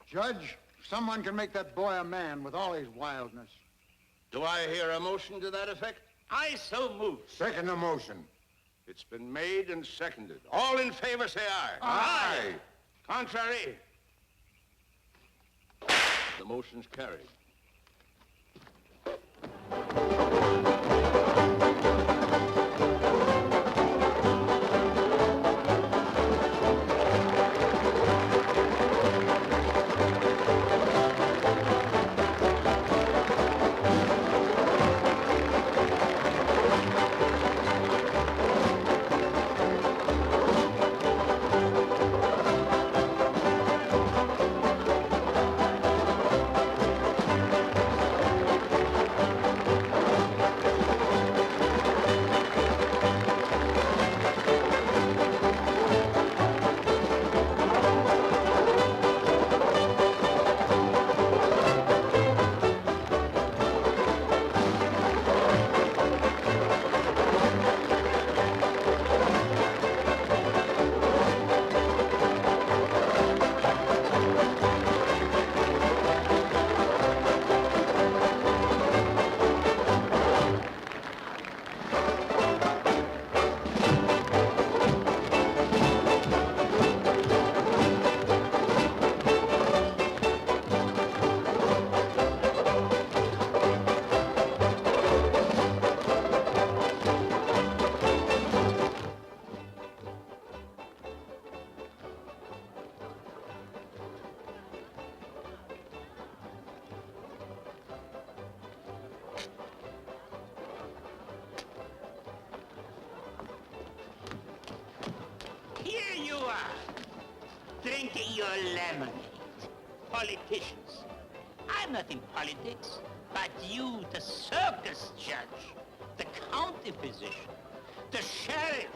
Judge, someone can make that boy a man with all his wildness. Do I hear a motion to that effect? I so move. Second the motion. It's been made and seconded. All in favor, say aye. Aye. Contrary? The motion's carried. Here you are, drinking your lemonade. Politicians. I'm not in politics, but you, the circus judge, the county physician, the sheriff,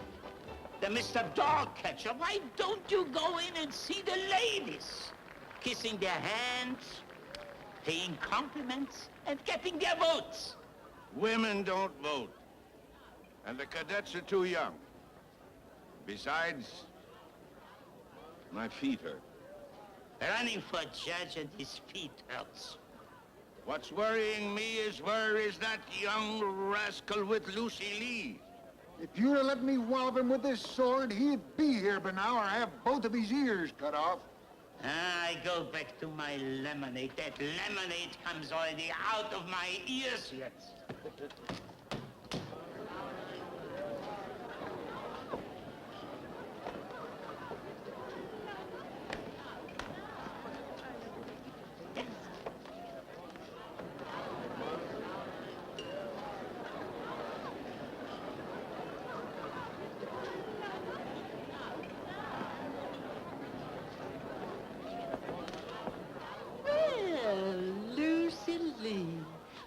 the Mr. Dog Catcher. Why don't you go in and see the ladies? Kissing their hands, paying compliments, and getting their votes. Women don't vote. And the cadets are too young. Besides, my feet hurt. Running for judge and his feet hurts. What's worrying me is where is that young rascal with Lucy Lee? If you'd have let me wallop him with this sword, he'd be here by now or have both of his ears cut off. I go back to my lemonade. That lemonade comes already out of my ears yet.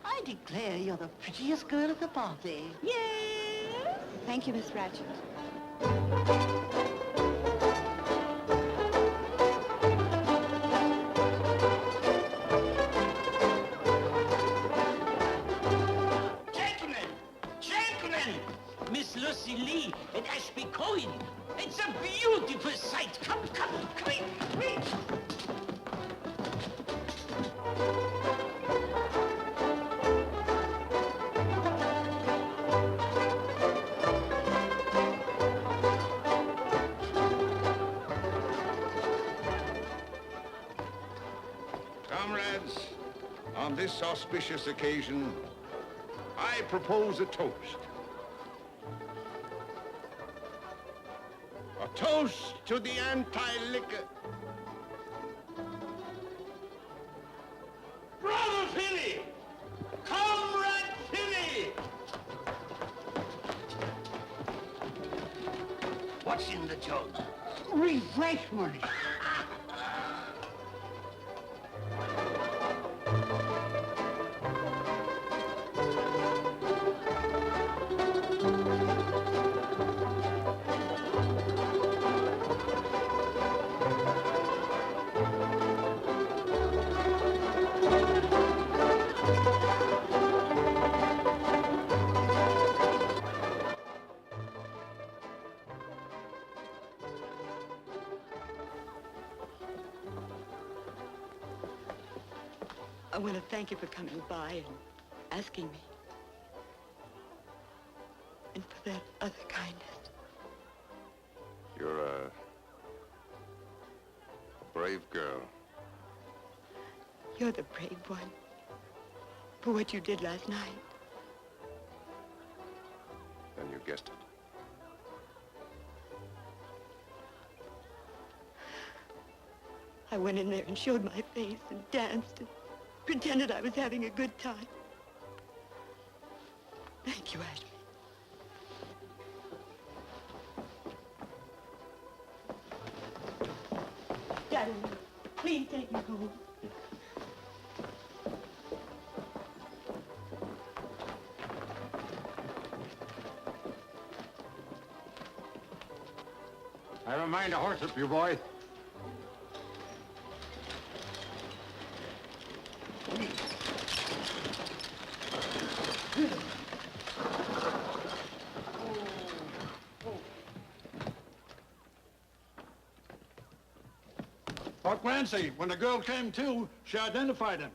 I declare you're the prettiest girl at the party. Yes. Thank you, Miss Ratchet. Gentlemen, Miss Lucy Lee and Ashby Cohen. It's a beautiful sight. Come, quick. Comrades, on this auspicious occasion, I propose a toast. A toast to the anti-liquor. Brother Finney! Comrade Finney! What's in the jug? Refreshment. I want to thank you for coming by and asking me. And for that other kindness. You're a brave girl. You're the brave one. For what you did last night. And you guessed it. I went in there and showed my face and danced and pretended I was having a good time. Thank you, Ashby. Daddy, please take me home. I don't mind a horse up, you boy. Buck Clancy, when the girl came to, she identified him.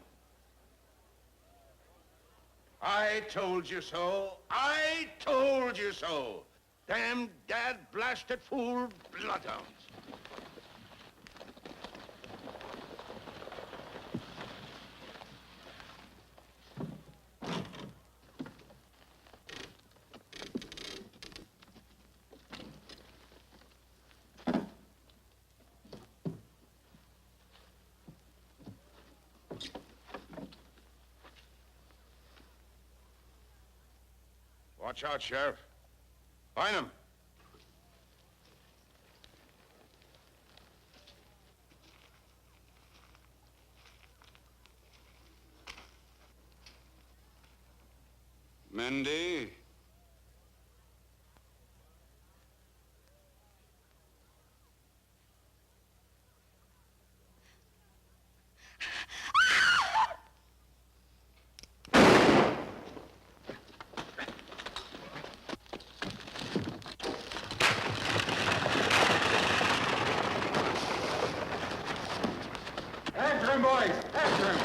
I told you so. I told you so. Damn dad-blasted fool bloodhounds. Watch out, Sheriff. Find him. Mindy? After him, boys! After him!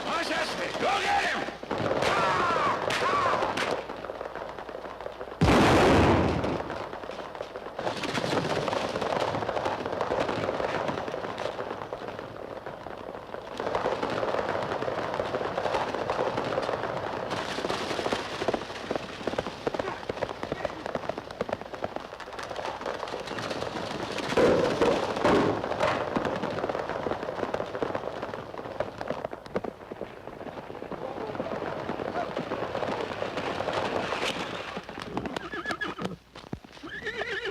Watch Ashby! Go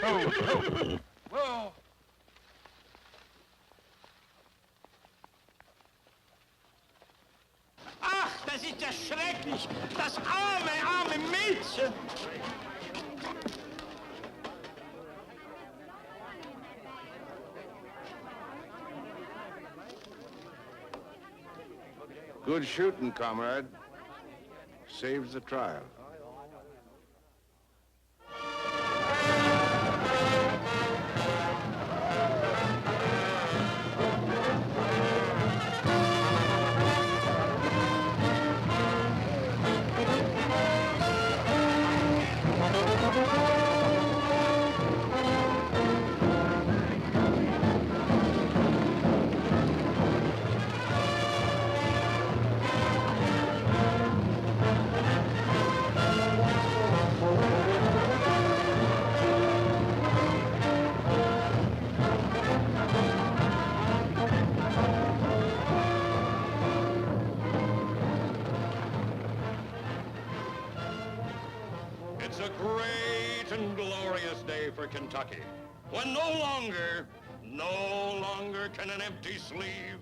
Whoa! Ach, das ist ja schrecklich. Das arme Mädchen. Good shooting, comrade. Saves the trial. It's a great and glorious day for Kentucky, when no longer can an empty sleeve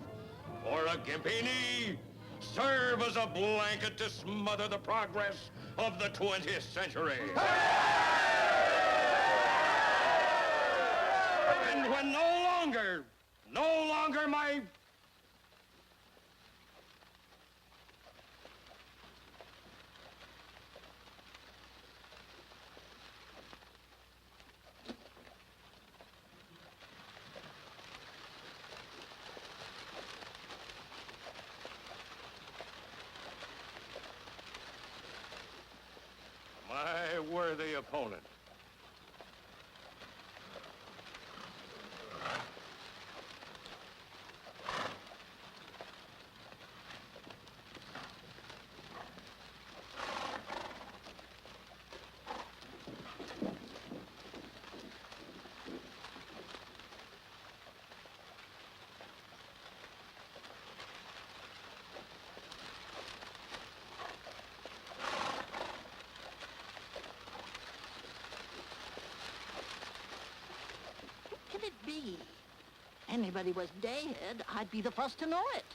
or a gimpy knee serve as a blanket to smother the progress of the 20th century. And when no longer my worthy opponent. Can it be? Anybody was dead, I'd be the first to know it.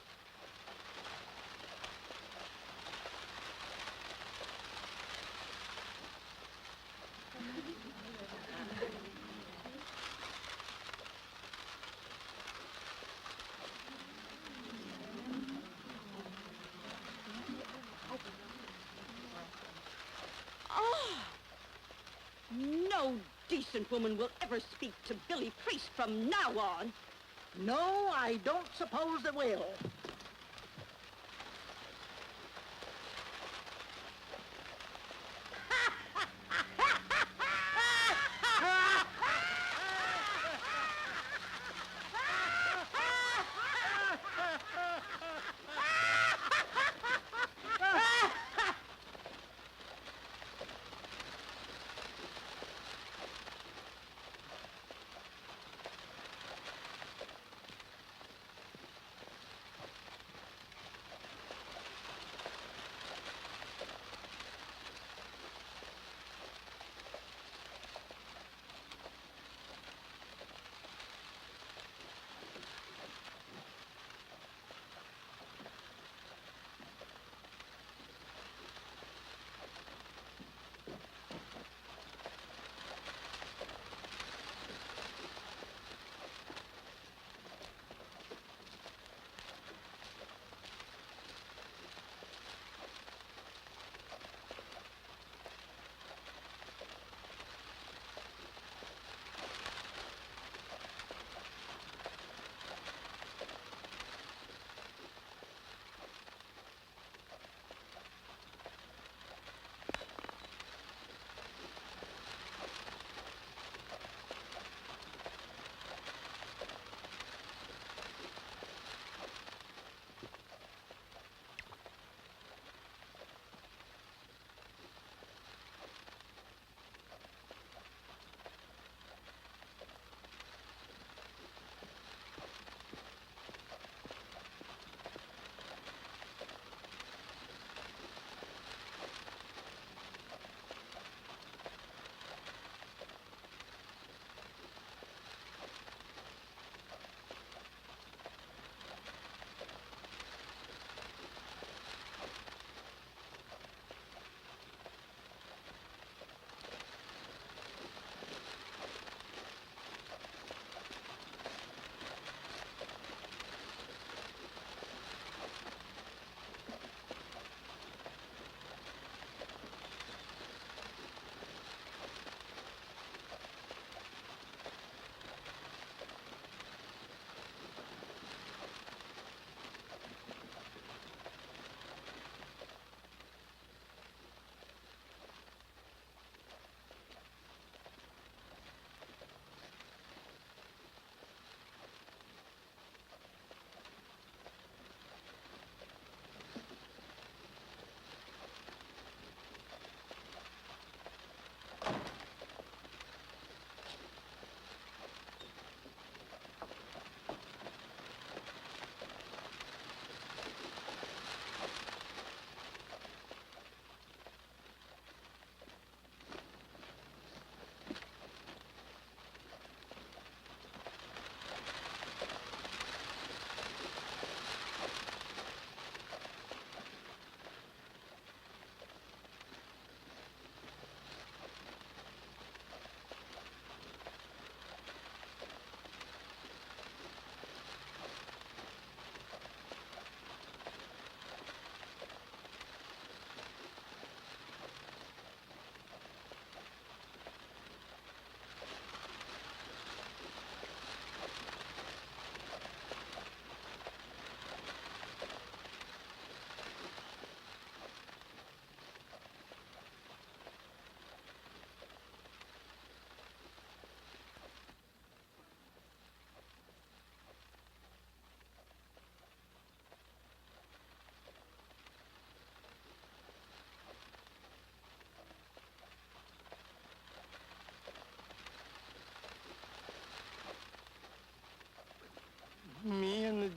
No decent woman will ever speak to Billy Priest from now on. No, I don't suppose they will.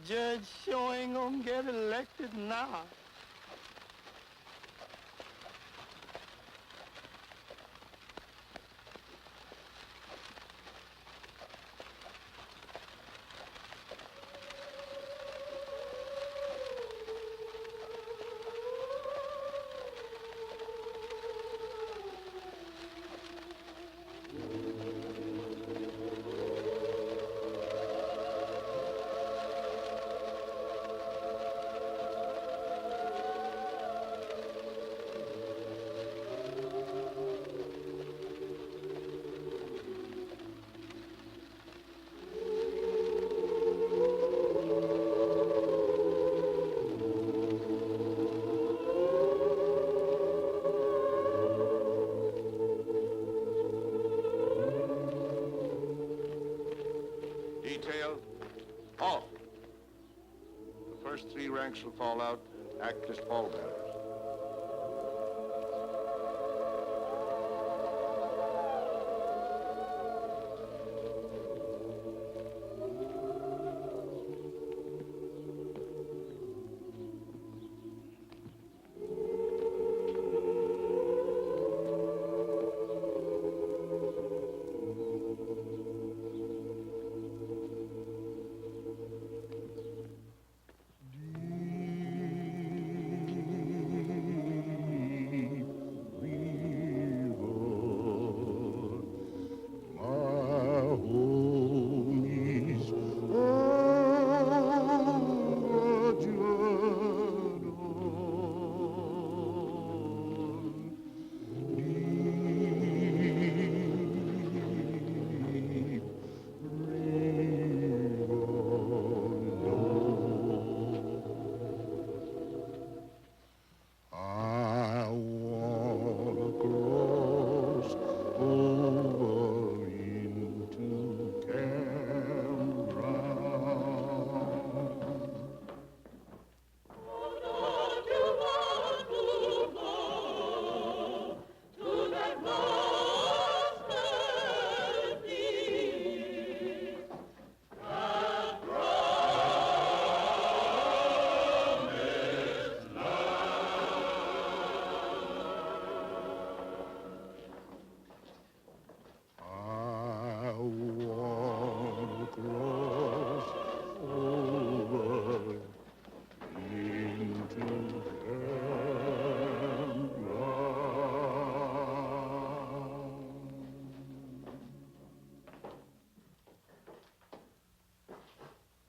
judge sure ain't gonna get elected now. Detail, halt. The first 3 ranks will fall out, act as pallbearers.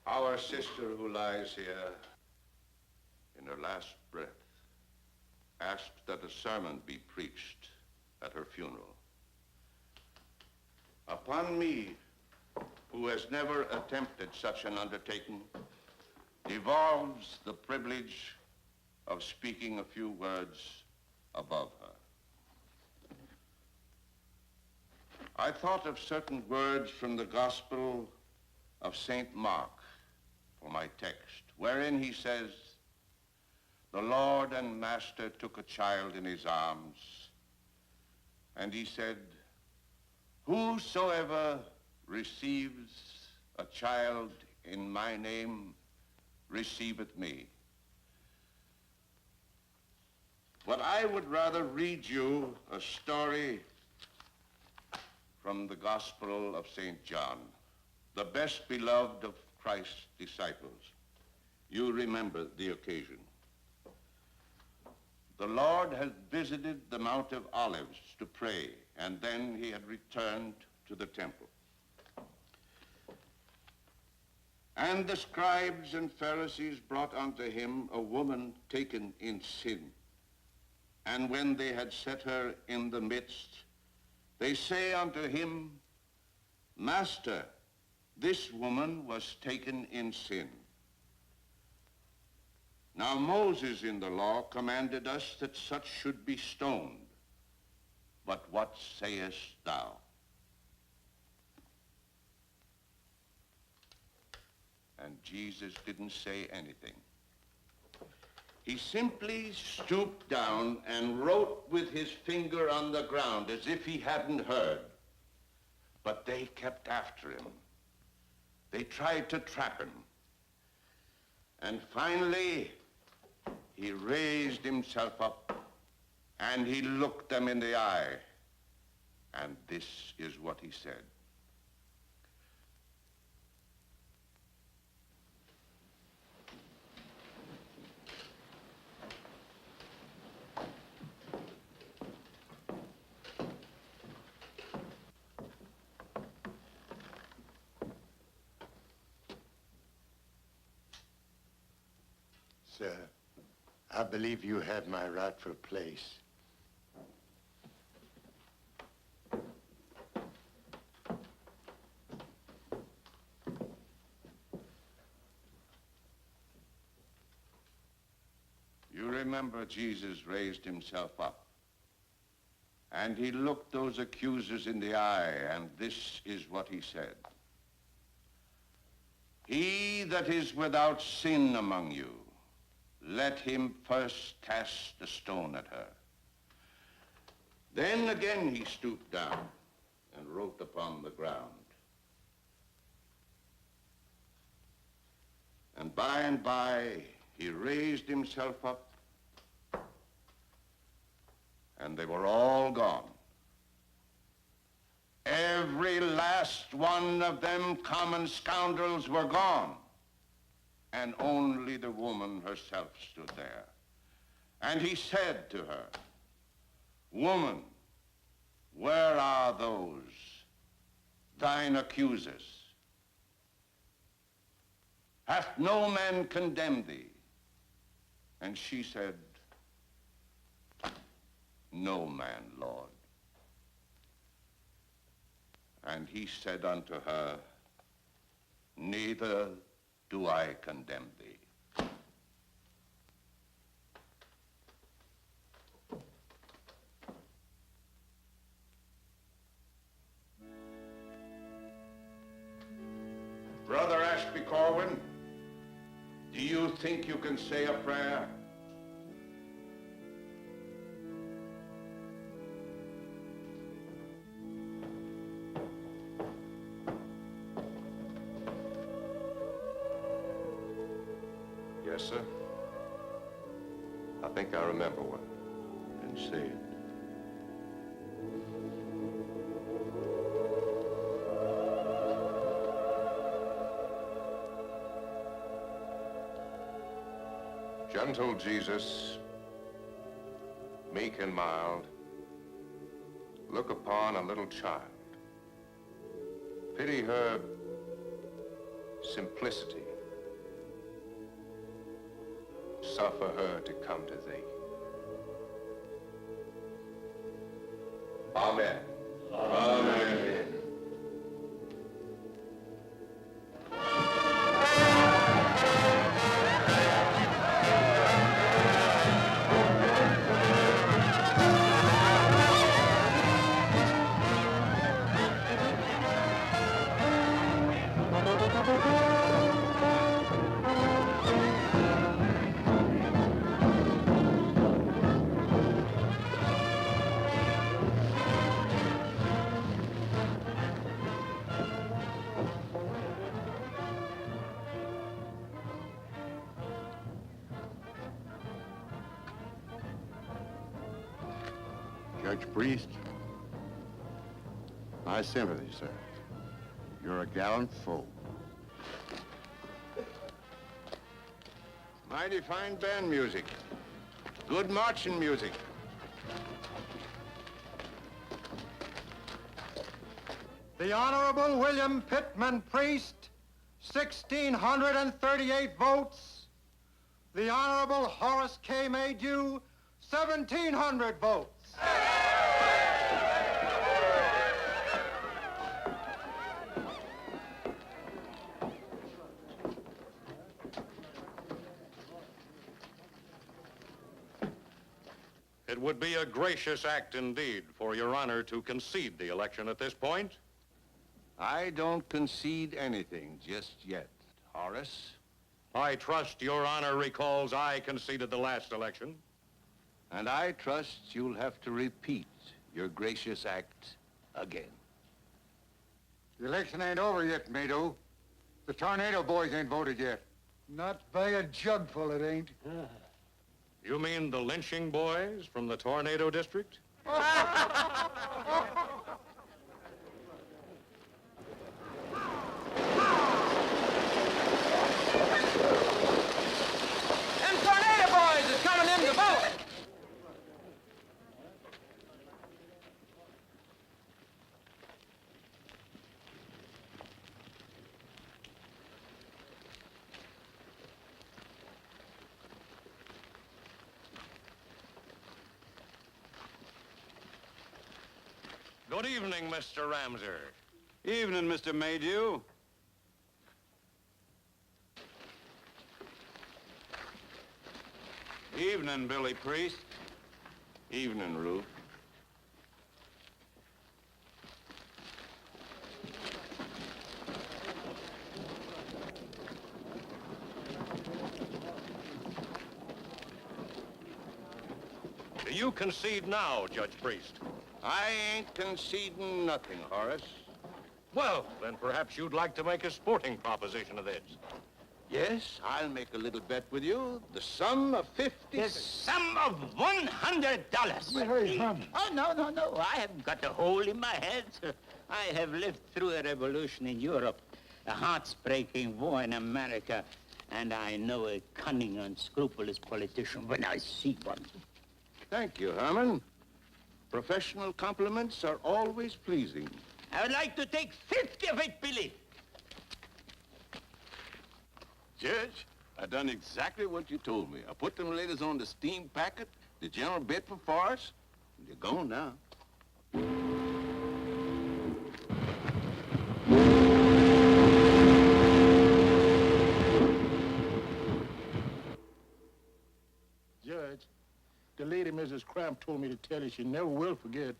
Our sister who lies here in her last breath asked that a sermon be preached at her funeral. Upon me, who has never attempted such an undertaking, devolves the privilege of speaking a few words above her. I thought of certain words from the Gospel of St. Mark for my text, wherein he says, "The Lord and Master took a child in his arms, and he said, 'Whosoever receives a child in my name receiveth me.' But I would rather read you a story from the Gospel of St. John, the best beloved of Christ's disciples. You remember the occasion. The Lord had visited the Mount of Olives to pray, and then he had returned to the temple. And the scribes and Pharisees brought unto him a woman taken in sin. And when they had set her in the midst, they say unto him, 'Master, this woman was taken in sin.' Now Moses in the law commanded us that such should be stoned. But what sayest thou?" And Jesus didn't say anything. He simply stooped down and wrote with his finger on the ground as if he hadn't heard. But they kept after him. They tried to trap him. And finally, he raised himself up and he looked them in the eye. And this is what he said. Sir, I believe you have my rightful place. You remember Jesus raised himself up, and he looked those accusers in the eye, and this is what he said. He that is without sin among you, let him first cast a stone at her. Then again he stooped down and wrote upon the ground. And by, he raised himself up, and they were all gone. Every last one of them common scoundrels were gone. And only the woman herself stood there. And he said to her, Woman, where are those, thine accusers? Hath no man condemned thee? And she said, No man, Lord. And he said unto her, Neither do I condemn thee. Brother Ashby Corwin, do you think you can say a prayer? Yes, sir. I think I remember one. Then say it. Gentle Jesus, meek and mild, look upon a little child. Pity her simplicity. Suffer her to come to thee. Amen. Amen. Judge Priest, my sympathy, sir. You're a gallant foe. Mighty fine band music. Good marching music. The Honorable William Pittman Priest, 1,638 votes. The Honorable Horace K. Maydew, 1,700 votes. It would be a gracious act indeed for Your Honor to concede the election at this point. I don't concede anything just yet, Horace. I trust Your Honor recalls I conceded the last election. And I trust you'll have to repeat your gracious act again. The election ain't over yet, Maydew. The Tornado boys ain't voted yet. Not by a jugful, it ain't. You mean the lynching boys from the Tornado District? Them Tornado boys is coming in the boat. Good evening, Mr. Ramser. Evening, Mr. Maydew. Evening, Billy Priest. Evening, Ruth. Do you concede now, Judge Priest? I ain't conceding nothing, Horace. Well, then perhaps you'd like to make a sporting proposition of this. Yes, I'll make a little bet with you. The sum of 50... The sum of $100. Oh, no. I haven't got a hole in my head. I have lived through a revolution in Europe, a heart-breaking war in America, and I know a cunning, unscrupulous politician when I see one. Thank you, Herman. Professional compliments are always pleasing. I would like to take 50 of it, Billy. Judge, I done exactly what you told me. I put them ladies on the steam packet, the General Bedford for us, and they're gone now. Judge, the lady, Mrs. Cramp, told me to tell you she never will forget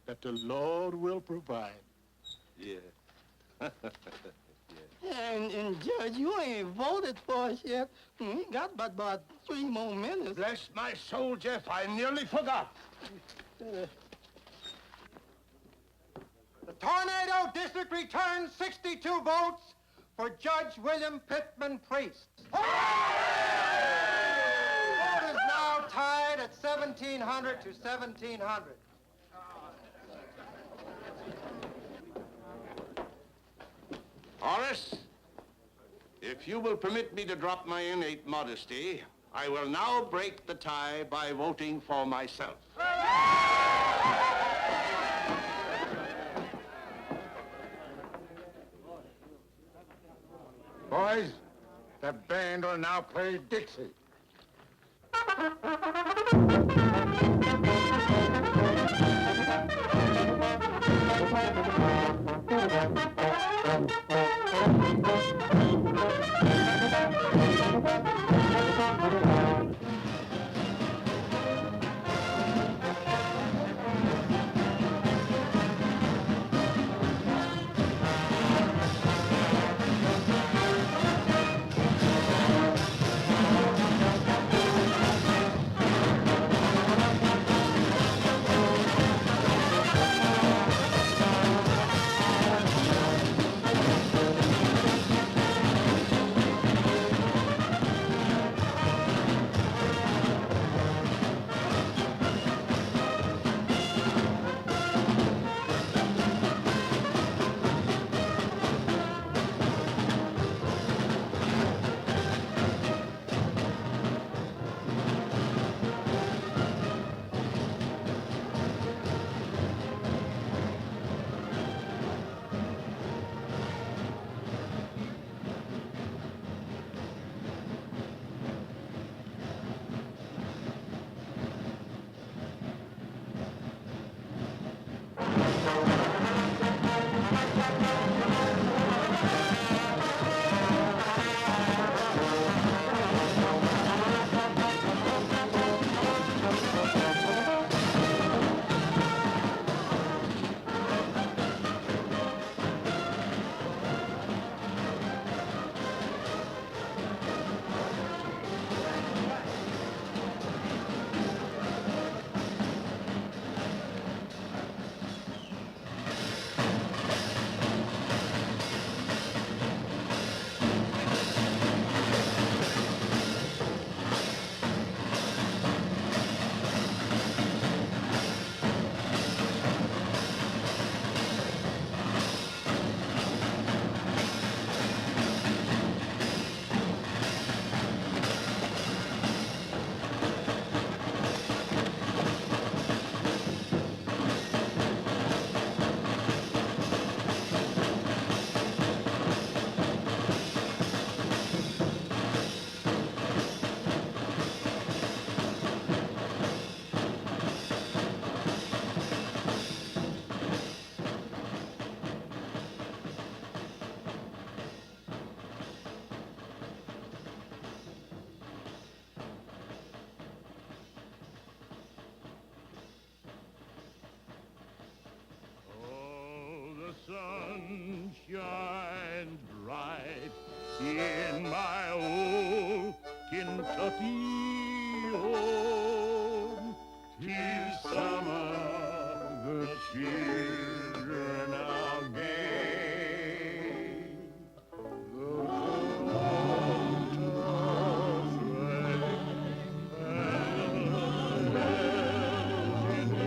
that the Lord will provide. Yeah. And Judge, you ain't voted for us yet. We got about 3 more minutes. Bless my soul, Jeff, I nearly forgot. The Tornado District returns 62 votes for Judge William Pittman Priest. Vote is now tied at 1,700 to 1,700. Horace, if you will permit me to drop my innate modesty, I will now break the tie by voting for myself. Boys, the band will now play Dixie. sun shines bright in my old Kentucky home. 'Tis summer, the children are gay. The water's running and the bells in the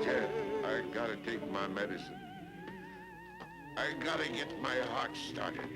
Ted, I gotta take my medicine. I gotta get my heart started.